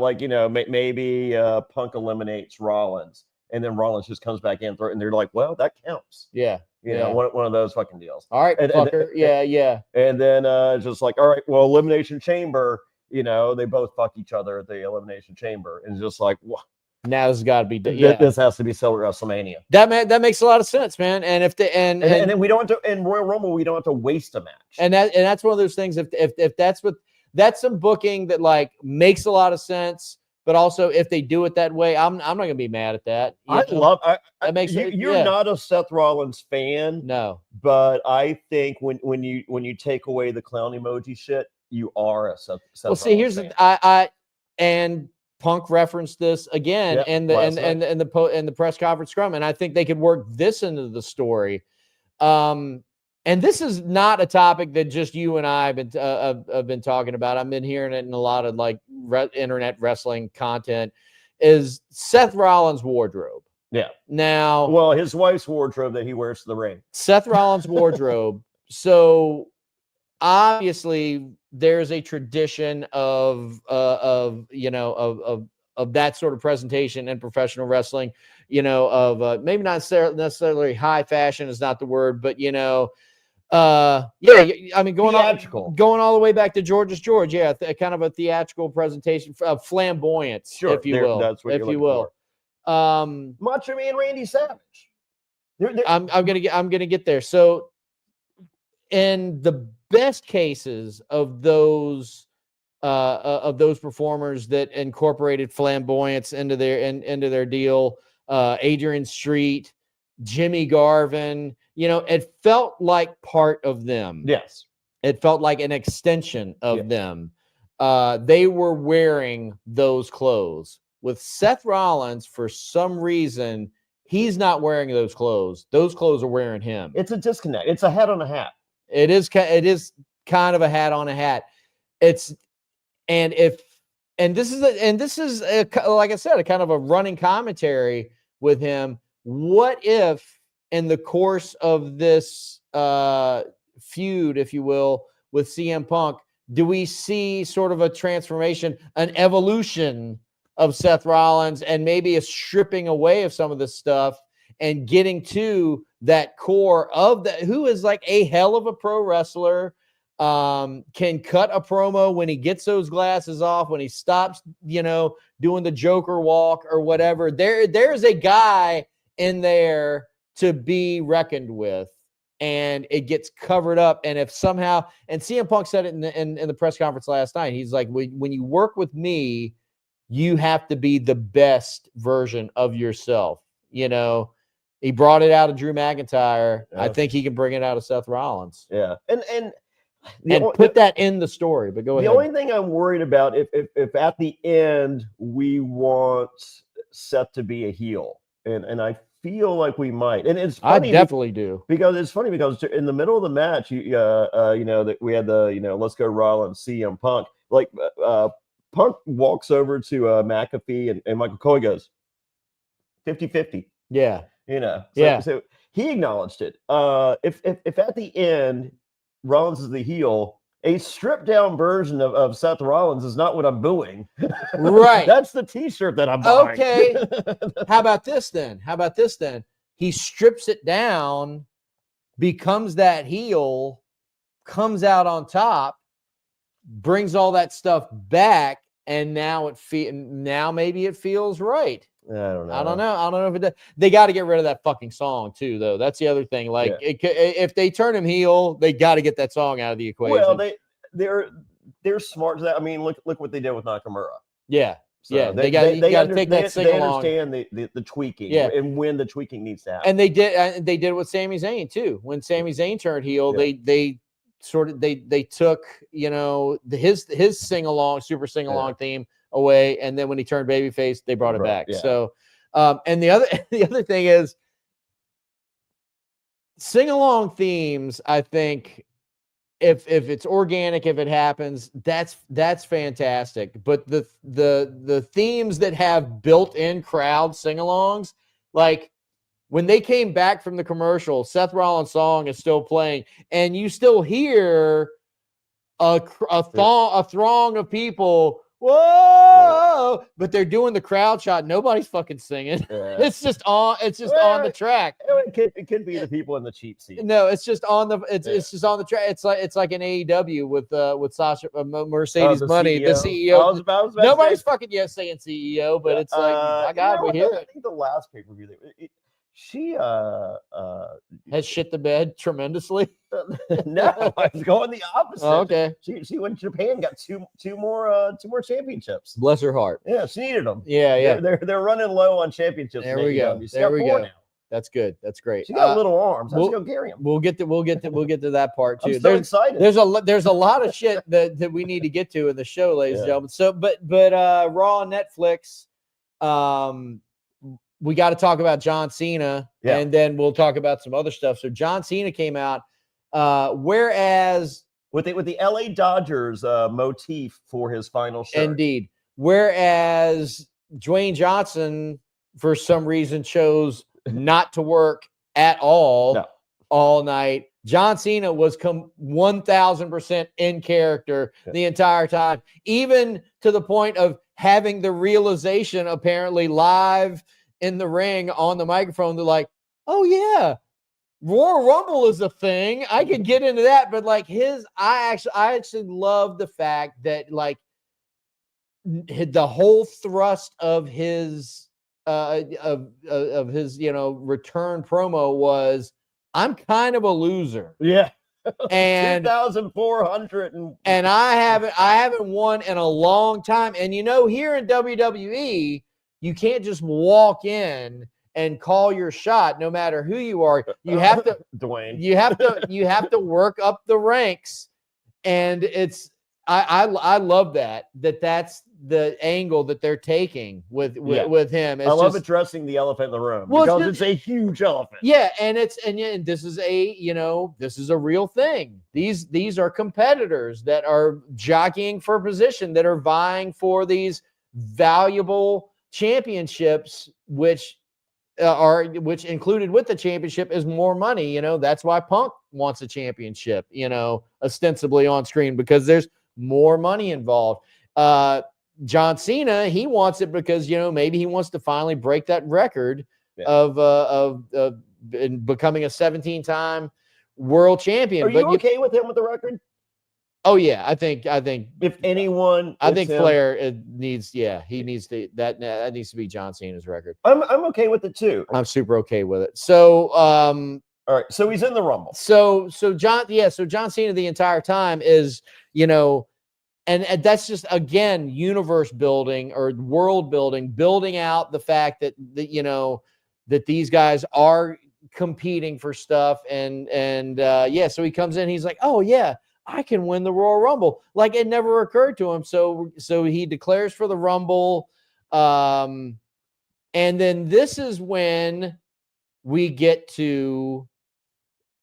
[SPEAKER 2] maybe Punk eliminates Rollins, and then Rollins just comes back in, and they're like, "Well, that counts."
[SPEAKER 1] Yeah.
[SPEAKER 2] You know, one of those fucking deals.
[SPEAKER 1] All right, fucker. Yeah.
[SPEAKER 2] And then just like, all right, well, Elimination Chamber, you know, they both fuck each other at the Elimination Chamber. And it's just like, what?
[SPEAKER 1] Now this has got to be
[SPEAKER 2] This has to be WrestleMania.
[SPEAKER 1] That makes a lot of sense, man. And if and
[SPEAKER 2] then we don't have to in Royal Rumble, we don't have to waste a match.
[SPEAKER 1] And that's one of those things. If that's some booking that like makes a lot of sense, but also if they do it that way, I'm not gonna be mad at that.
[SPEAKER 2] That makes you're not a Seth Rollins fan,
[SPEAKER 1] no,
[SPEAKER 2] but I think when you take away the clown emoji shit, you are a Seth.
[SPEAKER 1] Well, see, here's fan. And Punk referenced this again in the press conference scrum, and I think they could work this into the story. And this is not a topic that just you and I have been talking about. I've been hearing it in a lot of like internet wrestling content. Is Seth Rollins' wardrobe?
[SPEAKER 2] Yeah.
[SPEAKER 1] Now,
[SPEAKER 2] well, his wife's wardrobe that he wears to the ring.
[SPEAKER 1] Seth Rollins' wardrobe. So obviously, there's a tradition of that sort of presentation in professional wrestling. You know, of maybe not necessarily high fashion is not the word, but you know, I mean, going all the way back to George's George, kind of a theatrical presentation of flamboyance,
[SPEAKER 2] sure,
[SPEAKER 1] if you will,
[SPEAKER 2] that's what
[SPEAKER 1] if you will.
[SPEAKER 2] Macho Man Randy Savage.
[SPEAKER 1] I'm gonna get there. So, in the best cases of those performers that incorporated flamboyance into their deal, Adrian Street, Jimmy Garvin, you know, it felt like part of them.
[SPEAKER 2] Yes.
[SPEAKER 1] It felt like an extension of them. They were wearing those clothes. With Seth Rollins, for some reason, he's not wearing those clothes. Those clothes are wearing him.
[SPEAKER 2] It's a disconnect. It's a hat on a hat.
[SPEAKER 1] It is kind of a hat on a hat. This is like I said, a kind of a running commentary with him. What if in the course of this feud, if you will, with CM Punk, do we see sort of a transformation, an evolution of Seth Rollins, and maybe a stripping away of some of this stuff and getting to that core of who is like a hell of a pro wrestler, can cut a promo when he gets those glasses off, when he stops, you know, doing the Joker walk or whatever. There's a guy in there to be reckoned with, and it gets covered up. And if somehow, and CM Punk said it in the press conference last night, he's like, when you work with me, you have to be the best version of yourself. You know, he brought it out of Drew McIntyre. Yeah. I think he can bring it out of Seth Rollins.
[SPEAKER 2] Yeah. And
[SPEAKER 1] put that in the story, but go ahead.
[SPEAKER 2] The only thing I'm worried about, if at the end we want Seth to be a heel, and I feel like we might, and it's funny,
[SPEAKER 1] I definitely do,
[SPEAKER 2] because it's funny because in the middle of the match, you know, that we had the, you know, let's go Rollins, CM Punk, like Punk walks over to McAfee and Michael Cole goes 50-50.
[SPEAKER 1] Yeah,
[SPEAKER 2] you know,
[SPEAKER 1] so
[SPEAKER 2] he acknowledged it. If at the end Rollins is the heel, a stripped down version of Seth Rollins is not what I'm booing.
[SPEAKER 1] Right.
[SPEAKER 2] That's the t-shirt that I'm buying.
[SPEAKER 1] Okay. How about this then? He strips it down, becomes that heel, comes out on top, brings all that stuff back, and now maybe it feels right.
[SPEAKER 2] I don't know.
[SPEAKER 1] I don't know if it does. They got to get rid of that fucking song too, though. That's the other thing. Like, if they turn him heel, they got to get that song out of the equation.
[SPEAKER 2] Well, they're smart. I mean, look what they did with Nakamura.
[SPEAKER 1] Yeah,
[SPEAKER 2] so
[SPEAKER 1] yeah. They got to take that sing along.
[SPEAKER 2] They understand the tweaking, and when the tweaking needs to happen.
[SPEAKER 1] And they did it with Sami Zayn too. When Sami Zayn turned heel, they took, you know, his sing along, super sing along theme away, and then when he turned babyface, they brought it back. Yeah. So, and the other thing is, sing along themes. I think if it's organic, if it happens, that's fantastic. But the themes that have built-in crowd sing-alongs, like when they came back from the commercial, Seth Rollins' song is still playing, and you still hear a throng of people whoa, but they're doing the crowd shot. Nobody's fucking singing.
[SPEAKER 2] Yeah.
[SPEAKER 1] It's just on the track.
[SPEAKER 2] It could be the people in the cheap seats.
[SPEAKER 1] No, it's just on the it's just on the track. It's like an AEW with Sasha Mercedes Money, the CEO. Nobody's fucking saying CEO, but it's like, my God, we hear it.
[SPEAKER 2] I think the last pay-per-view she
[SPEAKER 1] has shit the bed tremendously.
[SPEAKER 2] No, I was going the opposite.
[SPEAKER 1] Oh, okay.
[SPEAKER 2] She went to Japan, got two more championships.
[SPEAKER 1] Bless her heart.
[SPEAKER 2] Yeah, she needed them.
[SPEAKER 1] Yeah.
[SPEAKER 2] They're running low on championships.
[SPEAKER 1] There we go. There we go. Now. That's good. That's great.
[SPEAKER 2] She got little arms. How's she gonna carry them?
[SPEAKER 1] We'll get to that part too.
[SPEAKER 2] I'm so excited.
[SPEAKER 1] There's a lot of shit that we need to get to in the show, ladies and gentlemen. So, but Raw and Netflix, we got to talk about John Cena, and then we'll talk about some other stuff. So John Cena came out, whereas
[SPEAKER 2] with the LA Dodgers motif for his final shirt.
[SPEAKER 1] Indeed. Whereas Dwayne Johnson, for some reason, chose not to work at all all night. John Cena was 1,000% in character the entire time, even to the point of having the realization, apparently live in the ring on the microphone, they're like, oh yeah, Royal Rumble is a thing. I could get into that, but like I actually love the fact that like the whole thrust of his of his return promo was, I'm kind of a loser.
[SPEAKER 2] Yeah.
[SPEAKER 1] And
[SPEAKER 2] 2,400
[SPEAKER 1] and I haven't won in a long time. And here in WWE, you can't just walk in and call your shot no matter who you are. You have to
[SPEAKER 2] Dwayne.
[SPEAKER 1] You have to work up the ranks. And it's I love that's the angle that they're taking with him.
[SPEAKER 2] I love addressing the elephant in the room because it's a huge elephant.
[SPEAKER 1] Yeah, and this is a real thing. These are competitors that are jockeying for position, that are vying for these valuable championships, which included with the championship is more money. That's why Punk wants a championship, ostensibly on screen, because there's more money involved. John Cena, he wants it because maybe he wants to finally break that record of becoming a 17-time world champion.
[SPEAKER 2] Are you okay with him with the record?
[SPEAKER 1] Oh yeah, I think
[SPEAKER 2] if anyone,
[SPEAKER 1] I think Flair needs that needs to be John Cena's record.
[SPEAKER 2] I'm okay with it too.
[SPEAKER 1] I'm super okay with it. So
[SPEAKER 2] all right, so he's in the Rumble.
[SPEAKER 1] So John Cena the entire time is and that's just, again, universe building or world building out the fact that that these guys are competing for stuff, and so he comes in, he's like, oh yeah, I can win the Royal Rumble. Like, it never occurred to him. So he declares for the Rumble. And then this is when we get to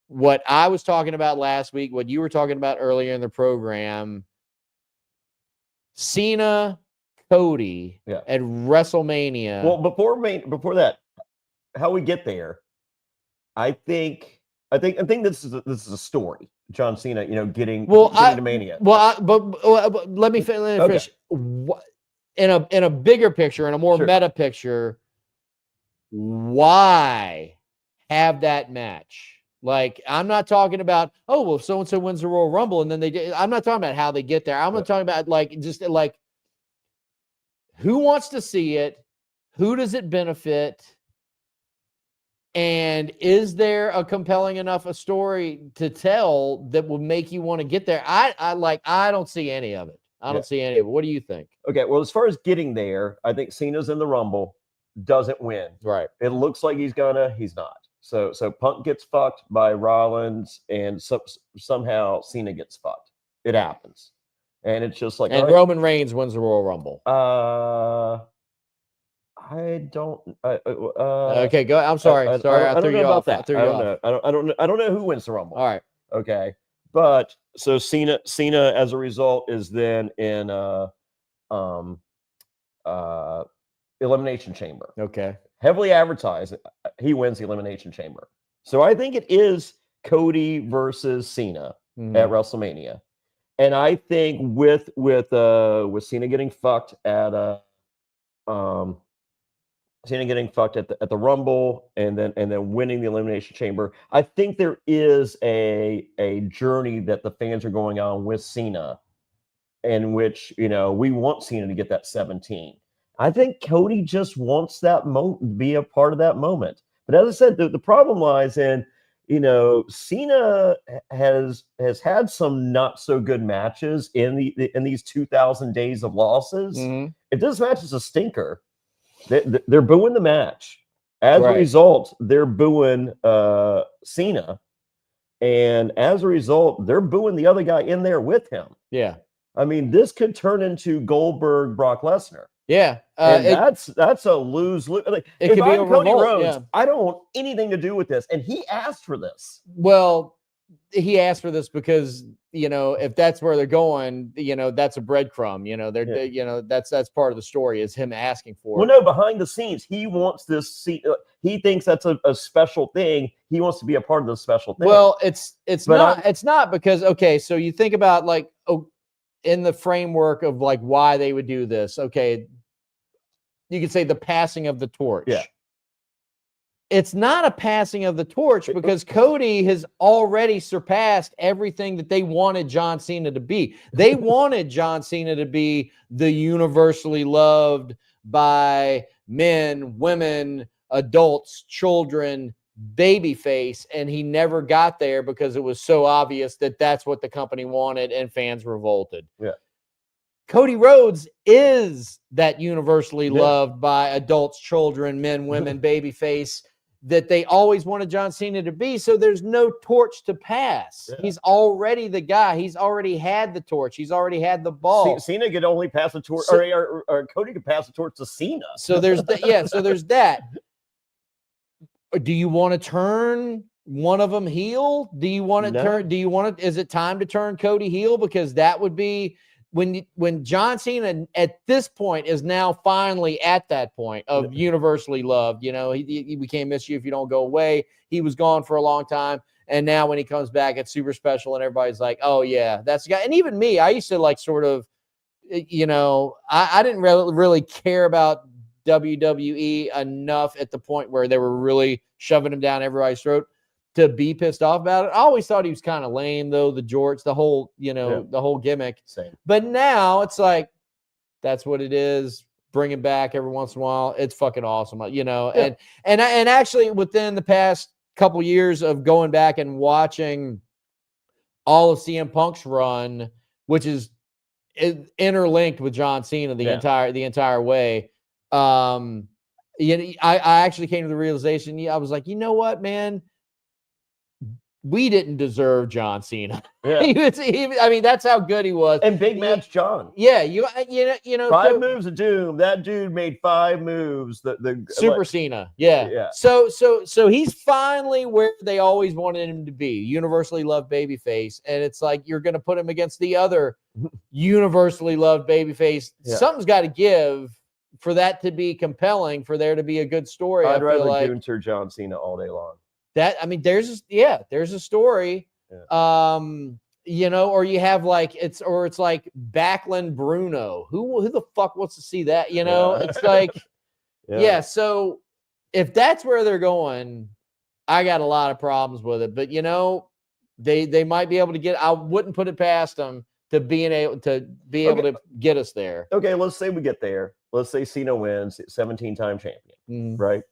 [SPEAKER 1] what I was talking about last week, what you were talking about earlier in the program. Cena, Cody at WrestleMania.
[SPEAKER 2] Well, before that, how we get there, I think this is a story. John Cena, getting to Mania.
[SPEAKER 1] But let me finish. In a bigger picture, in a more meta picture, why have that match? Like, I'm not talking about, oh, well, so-and-so wins the Royal Rumble, and then I'm not talking about how they get there. I'm not talking about, who wants to see it? Who does it benefit? And is there a compelling enough a story to tell that will make you want to get there? I don't see any of it. I don't see any of it. What do you think?
[SPEAKER 2] Okay, well, as far as getting there, I think Cena's in the Rumble, doesn't win.
[SPEAKER 1] Right.
[SPEAKER 2] It looks like he's not. So Punk gets fucked by Rollins, and somehow Cena gets fucked. It happens, and it's just like.
[SPEAKER 1] And Roman Reigns wins the Royal Rumble.
[SPEAKER 2] I don't.
[SPEAKER 1] Okay, go. I'm sorry. I threw you off.
[SPEAKER 2] I don't know who wins the Rumble.
[SPEAKER 1] All right.
[SPEAKER 2] Okay, but so Cena as a result is then in Elimination Chamber.
[SPEAKER 1] Okay.
[SPEAKER 2] Heavily advertised, he wins the Elimination Chamber. So I think it is Cody versus Cena at WrestleMania. And I think with Cena getting fucked at at the Rumble and then winning the Elimination Chamber, I think there is a journey that the fans are going on with Cena, in which we want Cena to get that 17. I think Cody just wants that moment, be a part of that moment. But as I said, the problem lies in Cena has had some not so good matches in these 2,000 days of losses.
[SPEAKER 1] Mm-hmm.
[SPEAKER 2] If this match is a stinker, they're booing the match. As
[SPEAKER 1] Right.
[SPEAKER 2] a result, they're booing Cena, and as a result, they're booing the other guy in there with him.
[SPEAKER 1] Yeah.
[SPEAKER 2] I mean, this could turn into Goldberg Brock Lesnar.
[SPEAKER 1] Yeah,
[SPEAKER 2] and that's a lose-lose. Like,
[SPEAKER 1] it could be a
[SPEAKER 2] Cody
[SPEAKER 1] revolt,
[SPEAKER 2] Rhodes,
[SPEAKER 1] yeah.
[SPEAKER 2] I don't want anything to do with this, and he asked for this.
[SPEAKER 1] Well, he asked for this because if that's where they're going, that's a breadcrumb. They're that's part of the story is him asking for.
[SPEAKER 2] Well, no, behind the scenes, he wants this. He thinks that's a special thing. He wants to be a part of the special thing.
[SPEAKER 1] Well, it's not because so you think about in the framework of like why they would do this. Okay, you could say the passing of the torch.
[SPEAKER 2] Yeah.
[SPEAKER 1] It's not a passing of the torch because Cody has already surpassed everything that they wanted John Cena to be. They wanted John Cena to be the universally loved by men, women, adults, children, babyface, and he never got there because it was so obvious that that's what the company wanted and fans revolted.
[SPEAKER 2] Yeah.
[SPEAKER 1] Cody Rhodes is that universally loved by adults, children, men, women, babyface that they always wanted John Cena to be. So there's no torch to pass. Yeah. He's already the guy. He's already had the torch. He's already had the ball.
[SPEAKER 2] Cena could only pass the torch, or Cody could pass the torch to Cena.
[SPEAKER 1] So there's so there's that. Do you want to turn one of them heel? Do you want to turn? Do you want to? Is it time to turn Cody heel? Because that would be when John Cena at this point is now finally at that point of universally loved. We can't miss you if you don't go away. He was gone for a long time, and now when he comes back, it's super special, and everybody's like, "Oh yeah, that's the guy." And even me, I used to like sort of, I didn't really care about WWE enough at the point where they were really shoving him down everybody's throat to be pissed off about it. I always thought he was kind of lame though, the jorts, the whole, the whole gimmick.
[SPEAKER 2] Same.
[SPEAKER 1] But now it's like, that's what it is. Bring him back every once in a while. It's fucking awesome, and actually within the past couple years of going back and watching all of CM Punk's run, which is interlinked with John Cena the entire way. I actually came to the realization. I was like, you know what, man, we didn't deserve John Cena.
[SPEAKER 2] Yeah.
[SPEAKER 1] I mean, that's how good he was.
[SPEAKER 2] And big match John.
[SPEAKER 1] Yeah,
[SPEAKER 2] 5 moves of doom. That dude made 5 moves. The
[SPEAKER 1] Super Cena. Yeah. So he's finally where they always wanted him to be. Universally loved babyface. And it's like you're going to put him against the other universally loved babyface. Yeah. Something's got to give for that to be compelling, for there to be a good story.
[SPEAKER 2] I'd rather Gunter John Cena all day long.
[SPEAKER 1] There's a story. Yeah. Or you have it's like Backlund Bruno. Who the fuck wants to see that? It's like, so if that's where they're going, I got a lot of problems with it. But they might be able to get. I wouldn't put it past them to be able to get us there.
[SPEAKER 2] Okay, let's say we get there. Let's say Cena wins, 17-time champion, right?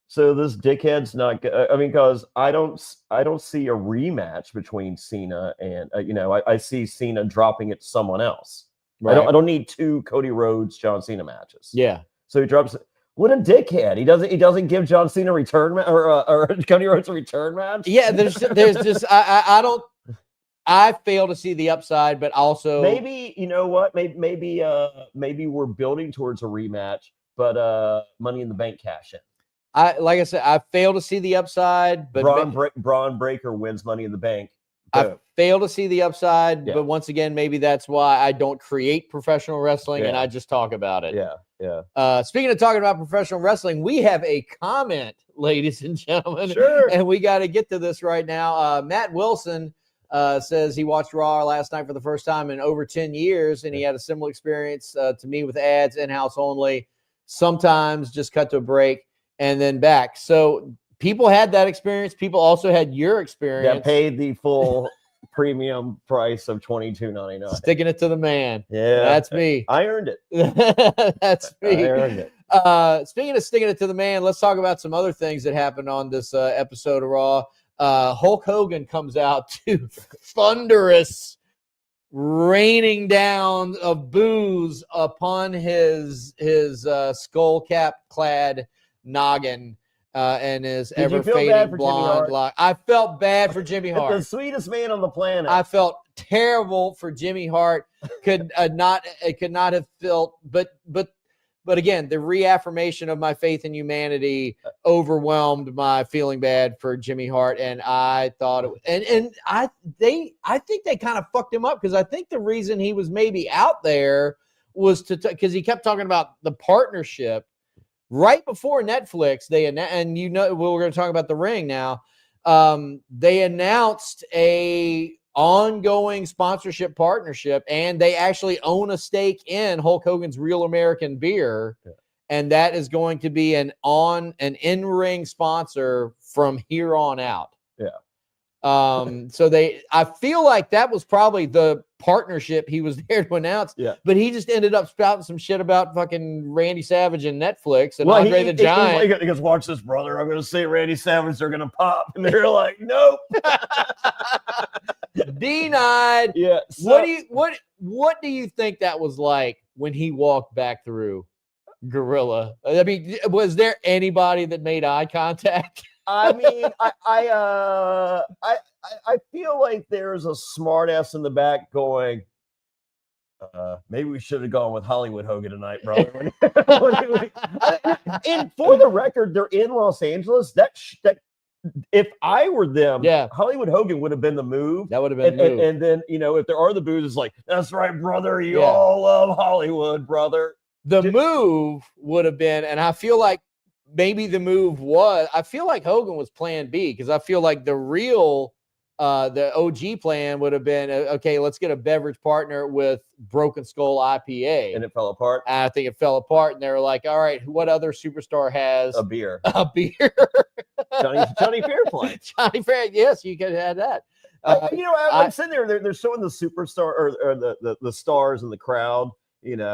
[SPEAKER 2] So this dickhead's not. I mean, because I don't see a rematch between Cena and I see Cena dropping it to someone else. Right. I don't need 2 Cody Rhodes John Cena matches.
[SPEAKER 1] Yeah.
[SPEAKER 2] So he drops. What a dickhead! He doesn't give John Cena a return or Cody Rhodes a return match.
[SPEAKER 1] Yeah. There's just I don't. I fail to see the upside, but also
[SPEAKER 2] maybe what? Maybe we're building towards a rematch, but Money in the Bank cash in.
[SPEAKER 1] Like I said, I fail to see the upside, but
[SPEAKER 2] Braun Breaker wins Money in the Bank.
[SPEAKER 1] I fail to see the upside, but once again, maybe that's why I don't create professional wrestling and I just talk about it.
[SPEAKER 2] Yeah.
[SPEAKER 1] Speaking of talking about professional wrestling, we have a comment, ladies and gentlemen.
[SPEAKER 2] Sure.
[SPEAKER 1] And we got to get to this right now. Matt Wilson says he watched Raw last night for the first time in over 10 years, and he had a similar experience to me with ads, in-house only, sometimes just cut to a break and then back. So people had that experience. People also had your experience.
[SPEAKER 2] That paid the full premium price of $22.99.
[SPEAKER 1] Sticking it to the man.
[SPEAKER 2] Yeah.
[SPEAKER 1] That's me.
[SPEAKER 2] I earned it.
[SPEAKER 1] That's me.
[SPEAKER 2] I earned it.
[SPEAKER 1] Speaking of sticking it to the man, let's talk about some other things that happened on this episode of Raw. Hulk Hogan comes out to thunderous raining down of booze upon his skull cap clad noggin and his ever fading blonde lock. I felt bad for Jimmy Hart.
[SPEAKER 2] The sweetest man on the planet.
[SPEAKER 1] I felt terrible for Jimmy Hart. Could not have felt, but again, the reaffirmation of my faith in humanity overwhelmed my feeling bad for Jimmy Hart, and I thought I think they kind of fucked him up, because I think the reason he was maybe out there was because he kept talking about the partnership right before Netflix. We're going to talk about the Ring now. They announced a ongoing sponsorship partnership, and they actually own a stake in Hulk Hogan's Real American Beer, and that is going to be an in-ring sponsor from here on out. So I feel like that was probably the partnership he was there to announce. But he just ended up spouting some shit about fucking Randy Savage and Netflix and Andre the Giant.
[SPEAKER 2] He goes, watch this, brother. I'm going to say Randy Savage, they're going to pop. And they're like, nope.
[SPEAKER 1] Denied.
[SPEAKER 2] Yeah.
[SPEAKER 1] So, what do you think that was like when he walked back through Gorilla? I mean, was there anybody that made eye contact?
[SPEAKER 2] I mean, I feel like there's a smart ass in the back going, maybe we should have gone with Hollywood Hogan tonight, brother. And for the record, they're in Los Angeles. That if I were them, Hollywood Hogan would have been the move.
[SPEAKER 1] That would have been the move.
[SPEAKER 2] And then, if there are the boos, it's like, that's right, brother. You all love Hollywood, brother.
[SPEAKER 1] The move would have been, and I feel like maybe the move was, I feel like Hogan was plan B, because I feel like the real, the OG plan would have been, okay, let's get a beverage partner with Broken Skull IPA.
[SPEAKER 2] And it fell apart?
[SPEAKER 1] I think it fell apart, and they were like, all right, what other superstar has
[SPEAKER 2] a beer?
[SPEAKER 1] A beer.
[SPEAKER 2] Jonny Fairplay.
[SPEAKER 1] Jonny Fairplay, yes, you could have that.
[SPEAKER 2] I'm sitting there, they're showing the superstar or the stars in the crowd. There's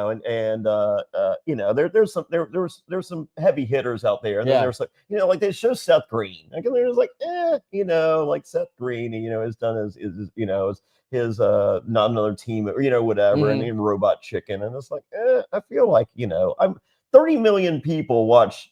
[SPEAKER 2] some heavy hitters out there. And then there's like they show Seth Green. Like, there's like, like Seth Green, has done his not another team, whatever, and then Robot Chicken. And it's like, I feel like, 33 million people watch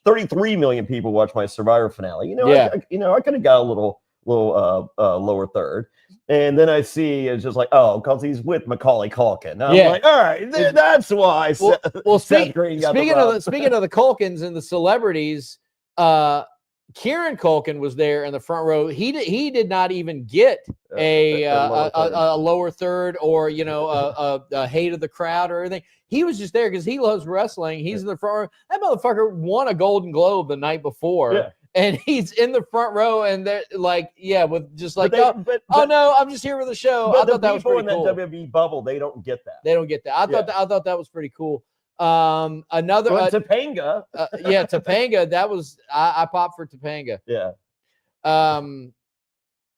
[SPEAKER 2] my Survivor finale. I could have got a little lower third. And then I see it's just like, because he's with Macaulay Culkin. I'm like, all right, that's why. Seth Green got
[SPEAKER 1] speaking of the Culkins and the celebrities, Kieran Culkin was there in the front row. He did not even get a lower third or a hate of the crowd or anything. He was just there because he loves wrestling. He's in the front row. That motherfucker won a Golden Globe the night before. Yeah. And he's in the front row, and they're like, with just like, no, I'm just here for the show. I thought that was pretty cool.
[SPEAKER 2] In that WWE bubble, they don't get that.
[SPEAKER 1] I thought that was pretty cool. Another
[SPEAKER 2] Topanga.
[SPEAKER 1] Topanga. That was I popped for Topanga.
[SPEAKER 2] Yeah.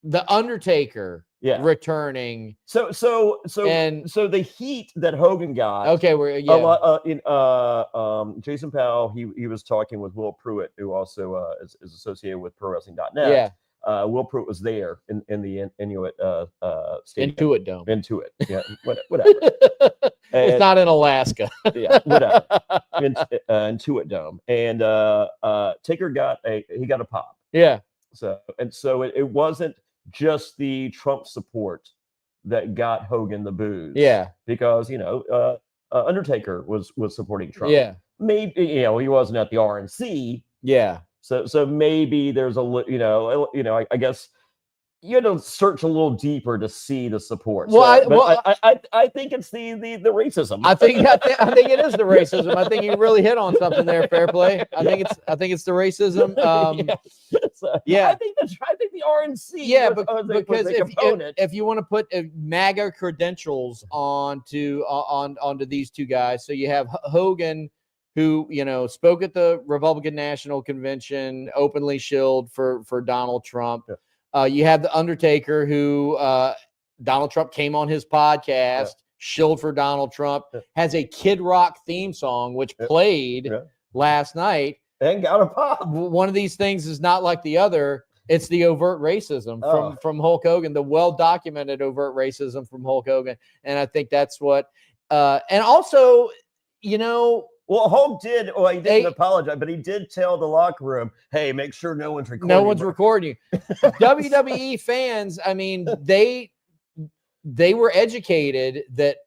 [SPEAKER 1] The Undertaker. Returning.
[SPEAKER 2] So the heat that Hogan got.
[SPEAKER 1] Okay,
[SPEAKER 2] Jason Powell, he was talking with Will Pruitt, who also is associated with ProWrestling.net.
[SPEAKER 1] Yeah.
[SPEAKER 2] Will Pruitt was there in the Inuit stadium.
[SPEAKER 1] Intuit Dome.
[SPEAKER 2] Intuit. Yeah, whatever.
[SPEAKER 1] It's not in Alaska.
[SPEAKER 2] Yeah, whatever. Intuit Dome. And Taker got a pop.
[SPEAKER 1] Yeah.
[SPEAKER 2] So it wasn't just the Trump support that got Hogan the booze.
[SPEAKER 1] Yeah.
[SPEAKER 2] Because, Undertaker was supporting Trump.
[SPEAKER 1] Yeah.
[SPEAKER 2] Maybe, he wasn't at the RNC.
[SPEAKER 1] Yeah.
[SPEAKER 2] So maybe there's I guess you had to search a little deeper to see the support.
[SPEAKER 1] Well,
[SPEAKER 2] I think it's the racism.
[SPEAKER 1] I think it is the racism. I think you really hit on something there, Fairplay. I think it's the racism.
[SPEAKER 2] Yeah. I think the RNC.
[SPEAKER 1] Yeah, because if you want to put MAGA credentials onto these two guys, so you have Hogan, who spoke at the Republican National Convention, openly shilled for Donald Trump. Yeah. You have the Undertaker, who Donald Trump came on his podcast, shilled for Donald Trump, has a Kid Rock theme song, which played last night.
[SPEAKER 2] And got a pop.
[SPEAKER 1] One of these things is not like the other. It's the overt racism from Hulk Hogan, the well-documented overt racism from Hulk Hogan. And I think that's what and also,
[SPEAKER 2] well, Hulk did. Well, he didn't apologize, but he did tell the locker room, "Hey, make sure no one's recording.
[SPEAKER 1] No one's recording you." WWE fans, I mean, they were educated that.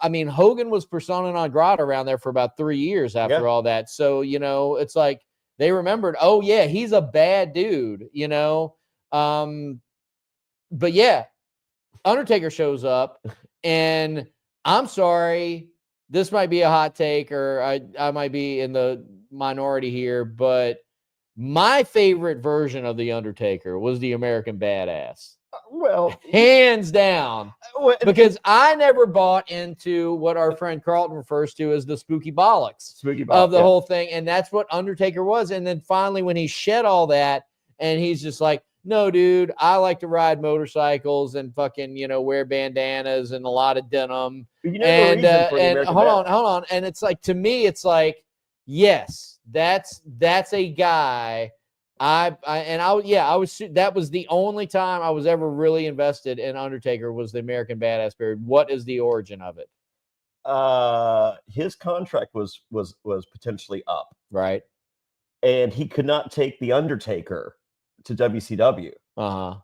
[SPEAKER 1] I mean, Hogan was persona non grata around there for about 3 years after all that. So it's like they remembered. Oh yeah, he's a bad dude. But yeah, Undertaker shows up, and I'm sorry. This might be a hot take, or I might be in the minority here, but my favorite version of The Undertaker was the American Badass.
[SPEAKER 2] Well,
[SPEAKER 1] hands down, because I never bought into what our friend Carlton refers to as the spooky bollocks of the whole thing. And that's what Undertaker was. And then finally, when he shed all that and he's just like, no, dude, I like to ride motorcycles and fucking, wear bandanas and a lot of denim. And hold on. And it's like, to me, it's like, yes, that's a guy. That was the only time I was ever really invested in Undertaker, was the American Badass period. What is the origin of it?
[SPEAKER 2] His contract was potentially up.
[SPEAKER 1] Right.
[SPEAKER 2] And he could not take the Undertaker to WCW.
[SPEAKER 1] Uh-huh.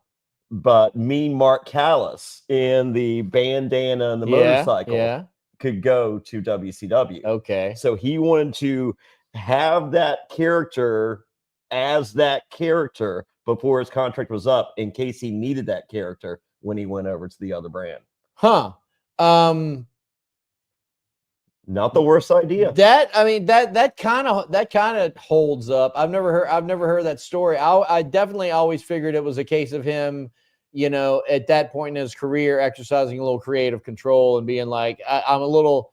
[SPEAKER 2] But Mean Mark Callis in the bandana and the motorcycle could go to WCW.
[SPEAKER 1] Okay.
[SPEAKER 2] So he wanted to have that character as that character before his contract was up, in case he needed that character when he went over to the other brand. Not the worst idea.
[SPEAKER 1] That kind of holds up. I've never heard that story. I definitely always figured it was a case of him, at that point in his career, exercising a little creative control and being like, I'm a little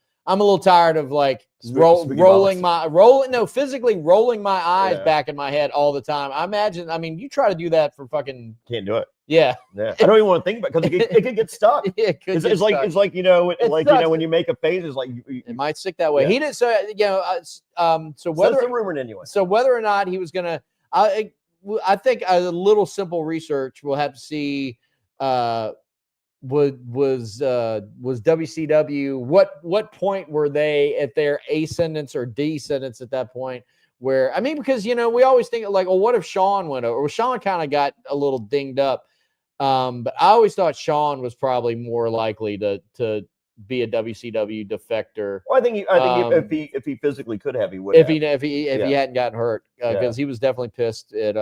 [SPEAKER 1] tired of like physically rolling my eyes back in my head all the time. I mean, you try to do that for fucking,
[SPEAKER 2] can't do it.
[SPEAKER 1] Yeah.
[SPEAKER 2] I don't even want to think about it, because it could get stuck. It's like when you make a face, it's like
[SPEAKER 1] it might stick that way. He did so so whether
[SPEAKER 2] that's the rumor anyway.
[SPEAKER 1] So whether or not he was gonna, I think a little simple research we'll have to see. Was WCW, what point were they at their ascendance or descendance at that point? Where, I mean, because we always think like, well, what if Shawn went over? Well, Shawn kind of got a little dinged up, but I always thought Shawn was probably more likely to be a WCW defector.
[SPEAKER 2] Well, I think if he physically could have, he would. If he
[SPEAKER 1] hadn't gotten hurt, because he was definitely pissed at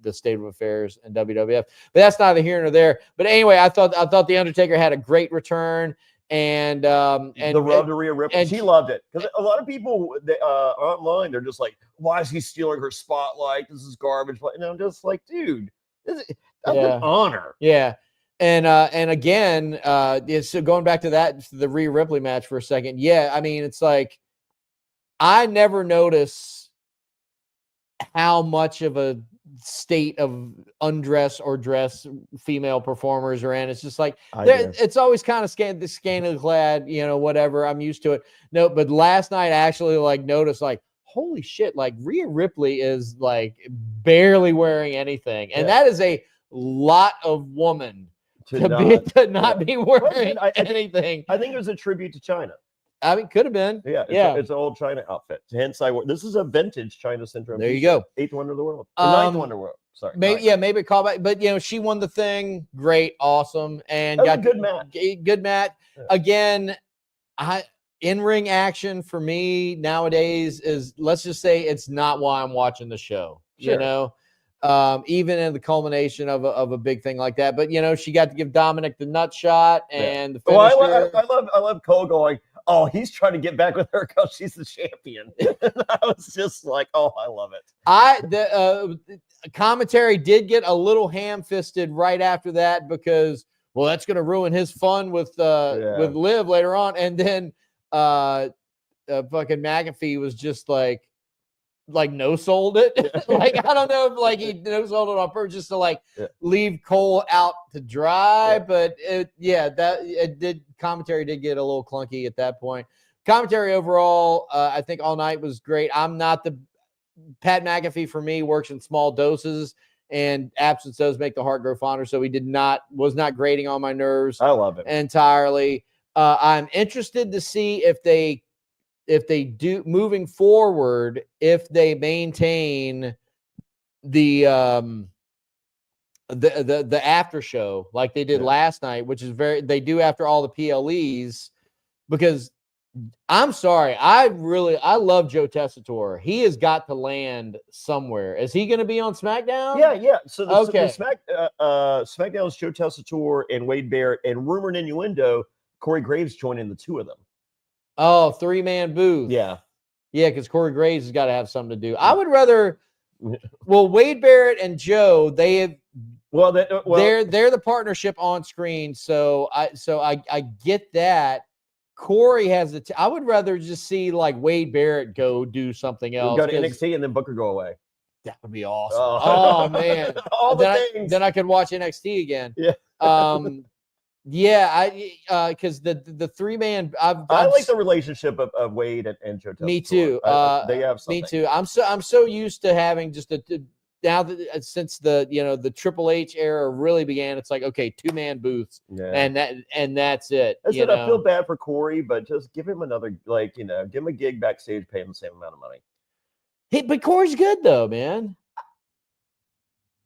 [SPEAKER 1] the state of affairs in WWF. But that's neither here nor there. But anyway, I thought the Undertaker had a great return, and
[SPEAKER 2] the road to Rhea Ripley, she loved it, because a lot of people online, they're just like, why is he stealing her spotlight? This is garbage. And I'm just like, dude, that's an honor.
[SPEAKER 1] Yeah. And again, so going back to the Rhea Ripley match for a second. Yeah, I mean, it's like, I never notice how much of a state of undress or dress female performers are in. It's just like, it's always kind of scantily clad, whatever. I'm used to it. No, but last night I actually like noticed, like, holy shit, like Rhea Ripley is like barely wearing anything. And that is a lot of woman to not be wearing anything.
[SPEAKER 2] I think it was a tribute to China.
[SPEAKER 1] I mean, could have been.
[SPEAKER 2] It's an old China outfit. Hence, this is a vintage China syndrome.
[SPEAKER 1] There you go.
[SPEAKER 2] 8th wonder of the world. 9th wonder world. Sorry.
[SPEAKER 1] Maybe call back. But she won the thing. Great, awesome, and
[SPEAKER 2] got a good match.
[SPEAKER 1] Good match. Yeah. Again, in-ring action for me nowadays is, let's just say, it's not why I'm watching the show.
[SPEAKER 2] Sure.
[SPEAKER 1] even in the culmination of a big thing like that. But, she got to give Dominic the nut shot and the finisher.
[SPEAKER 2] Well, I love Cole going, oh, he's trying to get back with her because she's the champion. I was just like, oh, I love it.
[SPEAKER 1] The commentary did get a little ham-fisted right after that because, well, that's going to ruin his fun with Liv later on. And then fucking McAfee was just like no-sold it. Like, I don't know if he no-sold it on purpose just to leave Cole out to dry. But commentary did get a little clunky at that point. Commentary overall, I think all night was great. Pat McAfee for me works in small doses, and absence does make the heart grow fonder. So he was not grating on my nerves.
[SPEAKER 2] I love it
[SPEAKER 1] entirely. I'm interested to see if they do moving forward, if they maintain the after show like they did last night, which is they do after all the PLEs, because I'm sorry, I love Joe Tessitore. He has got to land somewhere. Is he going to be on SmackDown?
[SPEAKER 2] Yeah. So SmackDown's Joe Tessitore and Wade Barrett, and rumor and innuendo, Corey Graves joining the two of them.
[SPEAKER 1] Oh, 3-man booth.
[SPEAKER 2] Yeah,
[SPEAKER 1] because Corey Graves has got to have something to do. I would rather. Well, Wade Barrett and Joe, they're the partnership on screen. So I get that. Corey has I would rather just see Wade Barrett go do something else.
[SPEAKER 2] Go to NXT and then Booker go away.
[SPEAKER 1] That would be awesome. Oh man,
[SPEAKER 2] all the things.
[SPEAKER 1] Then I could watch NXT again.
[SPEAKER 2] Yeah.
[SPEAKER 1] Because the 3-man.
[SPEAKER 2] I like the relationship of Wade and Joe Tessitore.
[SPEAKER 1] Me too.
[SPEAKER 2] They have something.
[SPEAKER 1] Me too. I'm so used to having just now that since the Triple H era really began, it's like, okay, 2-man booths, and that's it.
[SPEAKER 2] I feel bad for Corey, but just give him another give him a gig backstage, pay him the same amount of money.
[SPEAKER 1] But Corey's good though, man.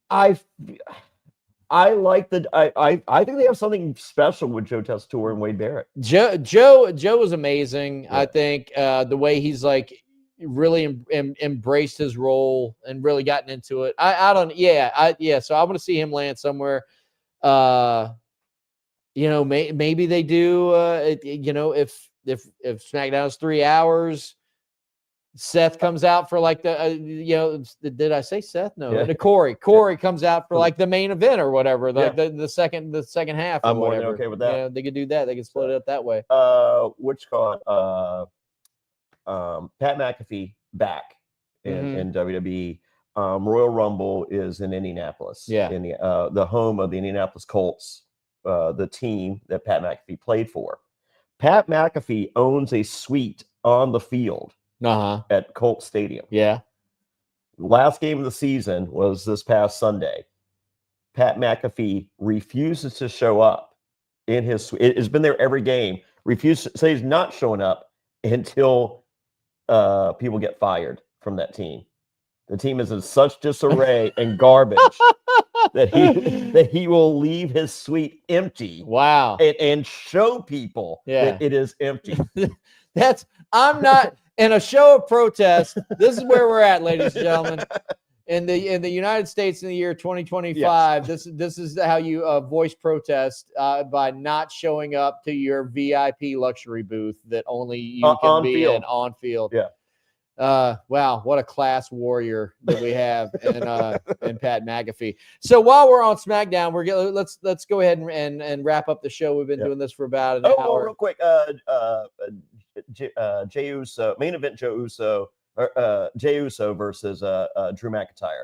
[SPEAKER 2] I like I think they have something special with Joe Tessitore and Wade Barrett.
[SPEAKER 1] Joe was amazing. Yeah. I think the way he's really embraced his role and really gotten into it. So I want to see him land somewhere. Maybe they do. If SmackDown's 3 hours, Seth comes out for did I say Seth? No, Corey comes out for the main event or whatever, the second half.
[SPEAKER 2] I'm more than okay with that.
[SPEAKER 1] They could do that. They could split it up that way.
[SPEAKER 2] Pat McAfee back in WWE. Royal Rumble is in Indianapolis. In the home of the Indianapolis Colts, the team that Pat McAfee played for. Pat McAfee owns a suite on the field. At Colt Stadium.
[SPEAKER 1] Yeah.
[SPEAKER 2] Last game of the season was this past Sunday. Pat McAfee refuses to show up in his. It has been there every game. Refuses. So he's not showing up until people get fired from that team. The team is in such disarray and garbage that he will leave his suite empty.
[SPEAKER 1] Wow.
[SPEAKER 2] And show people that it is empty.
[SPEAKER 1] I'm not. In a show of protest, this is where we're at, ladies and gentlemen. In the United States in the year 2025, this is how you voice protest by not showing up to your VIP luxury booth that only you can be in on field.
[SPEAKER 2] Yeah.
[SPEAKER 1] Wow, what a class warrior that we have in Pat McAfee. So while we're on SmackDown, let's go ahead and wrap up the show. We've been doing this for about an hour.
[SPEAKER 2] Oh, real quick, Jey Uso, main event Jey Uso versus Drew McIntyre.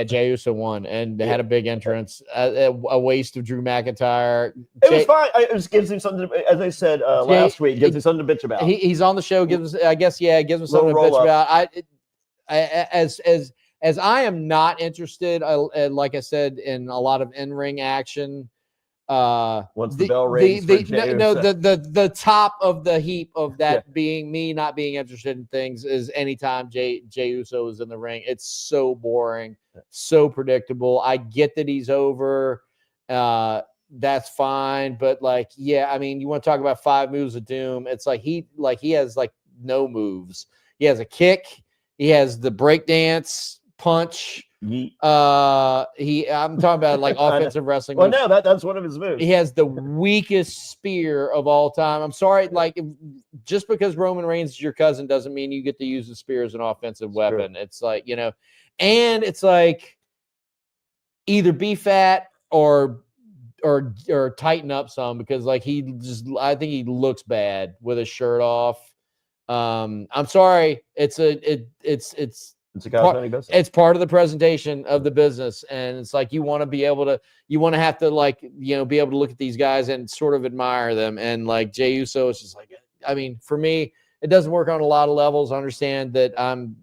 [SPEAKER 1] Jey Uso won, and they had a big entrance. A waste of Drew McIntyre.
[SPEAKER 2] It was fine. It just gives him something, as I said last week, gives him something to bitch about.
[SPEAKER 1] He's on the show. Gives him something to bitch about. As I am not interested, like I said, in a lot of in-ring action.
[SPEAKER 2] Once the bell rings,
[SPEAKER 1] the top of the heap of that being me not being interested in things is anytime Jey Uso is in the ring. It's so boring, so predictable. I get that he's over, that's fine, but you want to talk about 5 moves of doom? It's he has no moves. He has a kick, he has the breakdance punch. I'm talking about like offensive wrestling.
[SPEAKER 2] Well, no, that's one of his moves.
[SPEAKER 1] He has the weakest spear of all time. I'm sorry, like just because Roman Reigns is your cousin doesn't mean you get to use the spear as an offensive weapon. True. It's like, and it's like either be fat or tighten up some, because like I think he looks bad with his shirt off. I'm sorry. It's a cosmetic business. It's part of the presentation of the business. And it's like, you want to be able to be able to look at these guys and sort of admire them. And like Jey Uso is just like, I mean, for me, it doesn't work on a lot of levels. I understand that I'm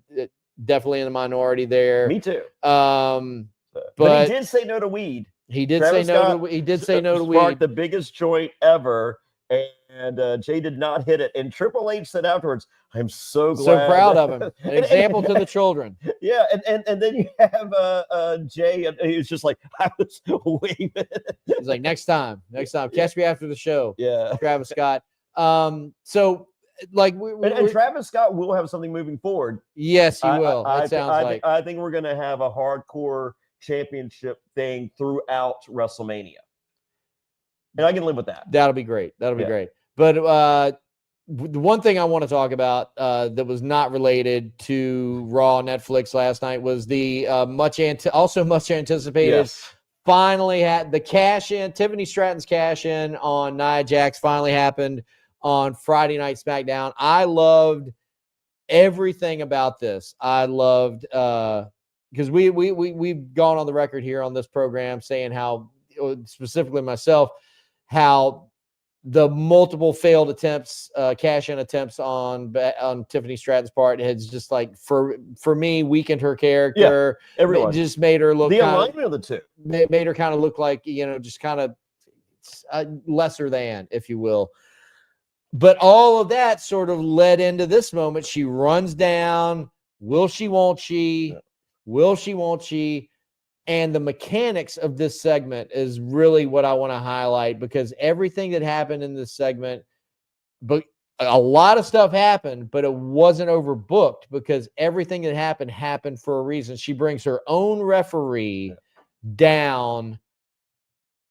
[SPEAKER 1] definitely in the minority there.
[SPEAKER 2] Me too.
[SPEAKER 1] But
[SPEAKER 2] he did say no to weed.
[SPEAKER 1] He did say no to weed.
[SPEAKER 2] Sparked the biggest joint ever, and Jay did not hit it. And Triple H said afterwards, "I'm so glad,
[SPEAKER 1] so proud of him. An example to the children."
[SPEAKER 2] Yeah, and then you have Jay, and he was just like, I was waving.
[SPEAKER 1] He's like, next time, catch me after the show.
[SPEAKER 2] Yeah,
[SPEAKER 1] Travis Scott. So like,
[SPEAKER 2] and Travis Scott will have something moving forward.
[SPEAKER 1] Yes, he will. I
[SPEAKER 2] think we're going to have a hardcore championship thing throughout WrestleMania, and I can live with that.
[SPEAKER 1] That'll be great. Great. But the one thing I want to talk about that was not related to Raw Netflix last night was the much anticipated.
[SPEAKER 2] Yes.
[SPEAKER 1] Finally had the cash in. Tiffany Stratton's cash in on Nia Jax finally happened on Friday Night SmackDown. I loved everything about this. I loved because we've gone on the record here on this program saying how, specifically myself, how the multiple failed attempts, cash-in attempts on Tiffany Stratton's part has just like, for me, weakened her character.
[SPEAKER 2] Yeah, everyone.
[SPEAKER 1] Just made her look,
[SPEAKER 2] the alignment of the two
[SPEAKER 1] made her kind of look like, just kind of lesser than, if you will. But all of that sort of led into this moment. She runs down. Will she, won't she? Yeah. Will she, won't she? And the mechanics of this segment is really what I want to highlight, because everything that happened in this segment, but a lot of stuff happened, but it wasn't overbooked, because everything that happened for a reason. She brings her own referee down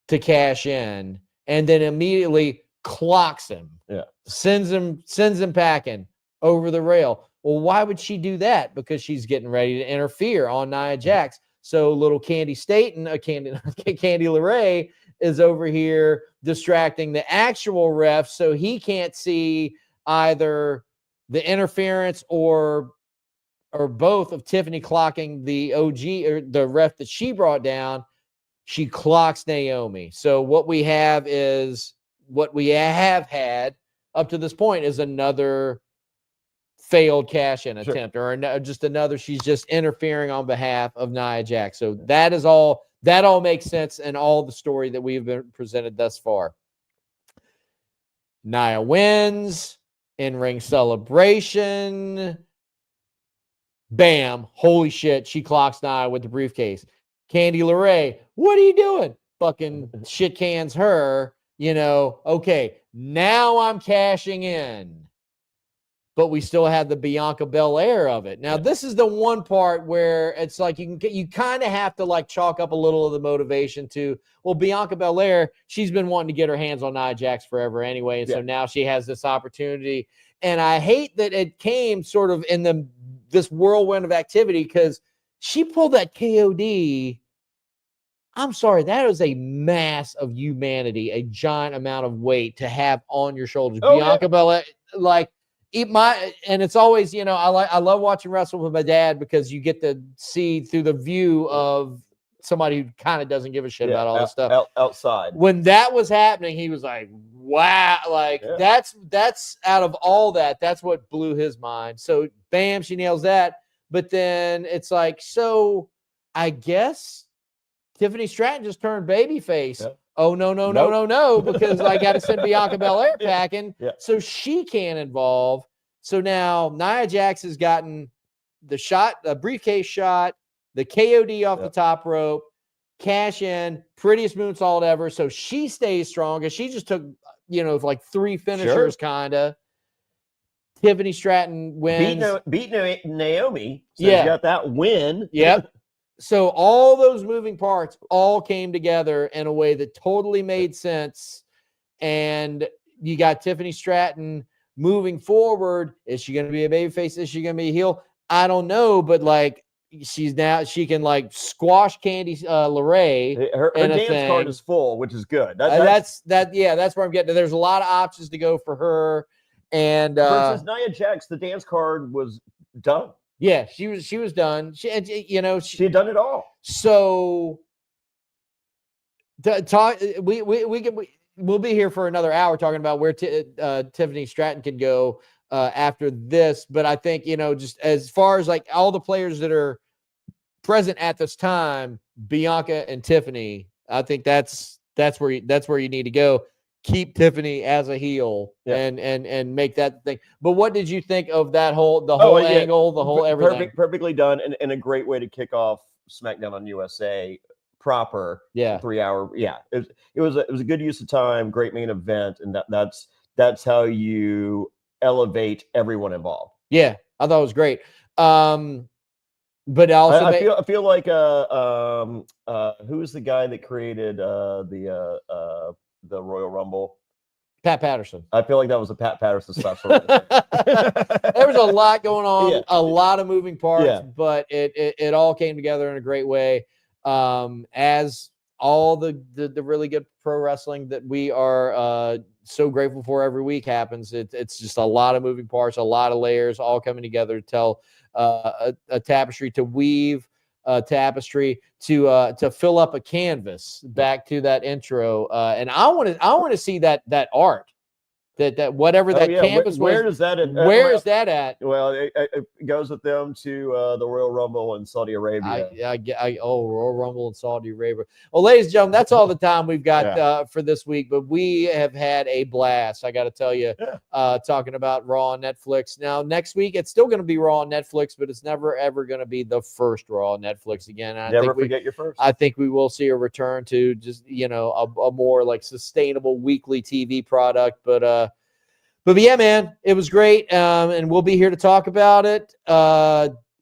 [SPEAKER 1] to cash in, and then immediately clocks him.
[SPEAKER 2] Yeah.
[SPEAKER 1] Sends him packing over the rail. Well, why would she do that? Because she's getting ready to interfere on Nia Jax. So little Candy Staten, Candy LeRae, is over here distracting the actual ref, so he can't see either the interference or both of Tiffany clocking the OG or the ref that she brought down. She clocks Naomi. So what we have had up to this point is another failed cash-in attempt, or just another. She's just interfering on behalf of Nia Jax. So that all makes sense in all the story that we've been presented thus far. Nia wins, in-ring celebration. Bam! Holy shit! She clocks Nia with the briefcase. Candy LeRae, what are you doing? Fucking shit cans her. Okay, now I'm cashing in. But we still have the Bianca Belair of it. Now, this is the one part where it's like you kind of have to like chalk up a little of the motivation to, well, Bianca Belair, she's been wanting to get her hands on Nia Jax forever anyway, and so now she has this opportunity. And I hate that it came sort of in this whirlwind of activity, because she pulled that KOD. I'm sorry, that is a mass of humanity, a giant amount of weight to have on your shoulders. Bianca Belair, like, and it's always, I love watching wrestle with my dad, because you get to see through the view of somebody who kind of doesn't give a shit about all this stuff
[SPEAKER 2] outside.
[SPEAKER 1] When that was happening, he was like, wow, like that's out of all that's what blew his mind. So bam, she nails that. But then it's like, so I guess Tiffany Stratton just turned babyface. Yep. Oh, no, because I got to send Bianca Belair packing, so she can't involve. So now Nia Jax has gotten the briefcase shot, the KOD off the top rope, cash in, prettiest moonsault ever. So she stays strong, because she just took, like 3 finishers, kind of. Tiffany Stratton wins.
[SPEAKER 2] Beat Naomi. So you got that win.
[SPEAKER 1] Yep. So all those moving parts all came together in a way that totally made sense. And you got Tiffany Stratton moving forward. Is she going to be a babyface? Is she going to be a heel? I don't know, but like she can like squash Candy LeRae.
[SPEAKER 2] Her dance card is full, which is good.
[SPEAKER 1] That's where I'm getting to. There's a lot of options to go for her. And
[SPEAKER 2] versus Nia Jax, the dance card was done.
[SPEAKER 1] Yeah, she was done. She had
[SPEAKER 2] done it all.
[SPEAKER 1] So we'll be here for another hour talking about where Tiffany Stratton can go after this. But I think, just as far as like all the players that are present at this time, Bianca and Tiffany, I think that's where you need to go. Keep Tiffany as a heel and make that thing. But what did you think of that whole angle, the whole everything?
[SPEAKER 2] Perfectly done, and a great way to kick off SmackDown on USA proper. 3 hour. Yeah, it was a good use of time, great main event, and that's how you elevate everyone involved.
[SPEAKER 1] Yeah, I thought it was great. But also
[SPEAKER 2] I feel like who is the guy that created the Royal Rumble?
[SPEAKER 1] Pat Patterson.
[SPEAKER 2] I feel like that was a Pat Patterson special.
[SPEAKER 1] There was a lot going on, a lot of moving parts, but it all came together in a great way. As all the really good pro wrestling that we are so grateful for every week happens. It's just a lot of moving parts, a lot of layers, all coming together to tell a tapestry, to weave a tapestry, to fill up a canvas. Back to that intro, and I want to see that art. That whatever that canvas
[SPEAKER 2] where
[SPEAKER 1] was,
[SPEAKER 2] does that
[SPEAKER 1] is that at?
[SPEAKER 2] Well, it goes with them to the Royal Rumble in Saudi Arabia.
[SPEAKER 1] Royal Rumble in Saudi Arabia. Well, ladies and gentlemen, that's all the time we've got for this week. But we have had a blast. I got to tell you, talking about Raw on Netflix. Now, next week it's still going to be Raw on Netflix, but it's never ever going to be the first Raw on Netflix again.
[SPEAKER 2] Never forget your first.
[SPEAKER 1] I think we will see a return to just a more like sustainable weekly TV product, But yeah, man, it was great, and we'll be here to talk about it.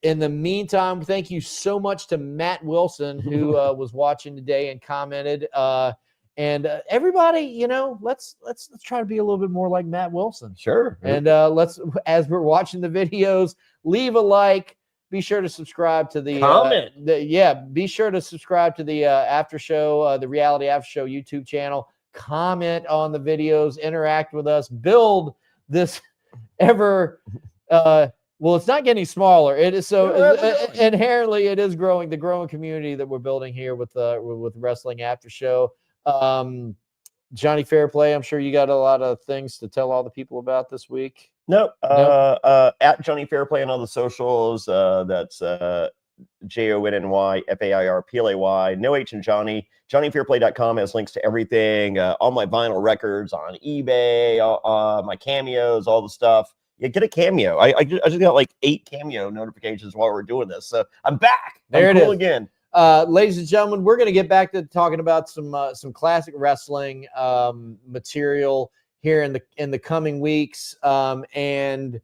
[SPEAKER 1] In the meantime, thank you so much to Matt Wilson, who was watching today and commented. And everybody, let's try to be a little bit more like Matt Wilson.
[SPEAKER 2] Sure.
[SPEAKER 1] And let's, as we're watching the videos, leave a like. Be sure to subscribe to the
[SPEAKER 2] comment.
[SPEAKER 1] Be sure to subscribe to the after show, the Reality After Show YouTube channel. Comment on the videos, interact with us, build this ever it's not getting smaller. It is inherently it is growing, the growing community that we're building here with Wrestling After Show. Jonny Fairplay, I'm sure you got a lot of things to tell all the people about this week.
[SPEAKER 2] Nope. At Jonny Fairplay on all the socials. That's JONNY FAIRPLAY. No H in Johnny. JonnyFairplay.com has links to everything. All my vinyl records on eBay, my cameos, all the stuff. Yeah, get a cameo. I just got like 8 cameo notifications while we're doing this. So I'm back.
[SPEAKER 1] There
[SPEAKER 2] I'm
[SPEAKER 1] it
[SPEAKER 2] cool
[SPEAKER 1] is
[SPEAKER 2] again.
[SPEAKER 1] Ladies and gentlemen, we're going to get back to talking about some classic wrestling material here in the coming weeks. And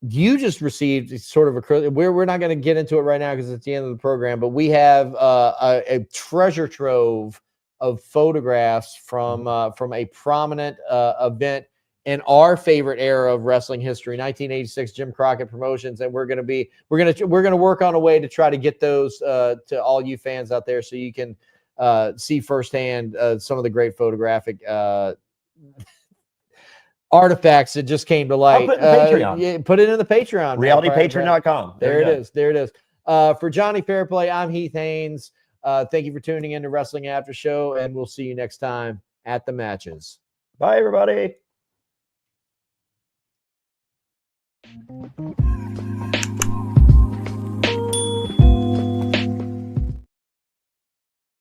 [SPEAKER 1] you just received sort of we're not going to get into it right now because it's the end of the program, but we have a treasure trove of photographs from a prominent event in our favorite era of wrestling history, 1986 Jim Crockett Promotions, and we're going to work on a way to try to get those to all you fans out there so you can see firsthand some of the great photographic artifacts that just came to light.
[SPEAKER 2] I'll put it in Patreon.
[SPEAKER 1] Put it in the Patreon.
[SPEAKER 2] RealityPatreon.com.
[SPEAKER 1] There it is. For Jonny Fairplay, I'm Heath Haynes. Thank you for tuning in to Wrestling After Show, and we'll see you next time at the matches.
[SPEAKER 2] Bye, everybody.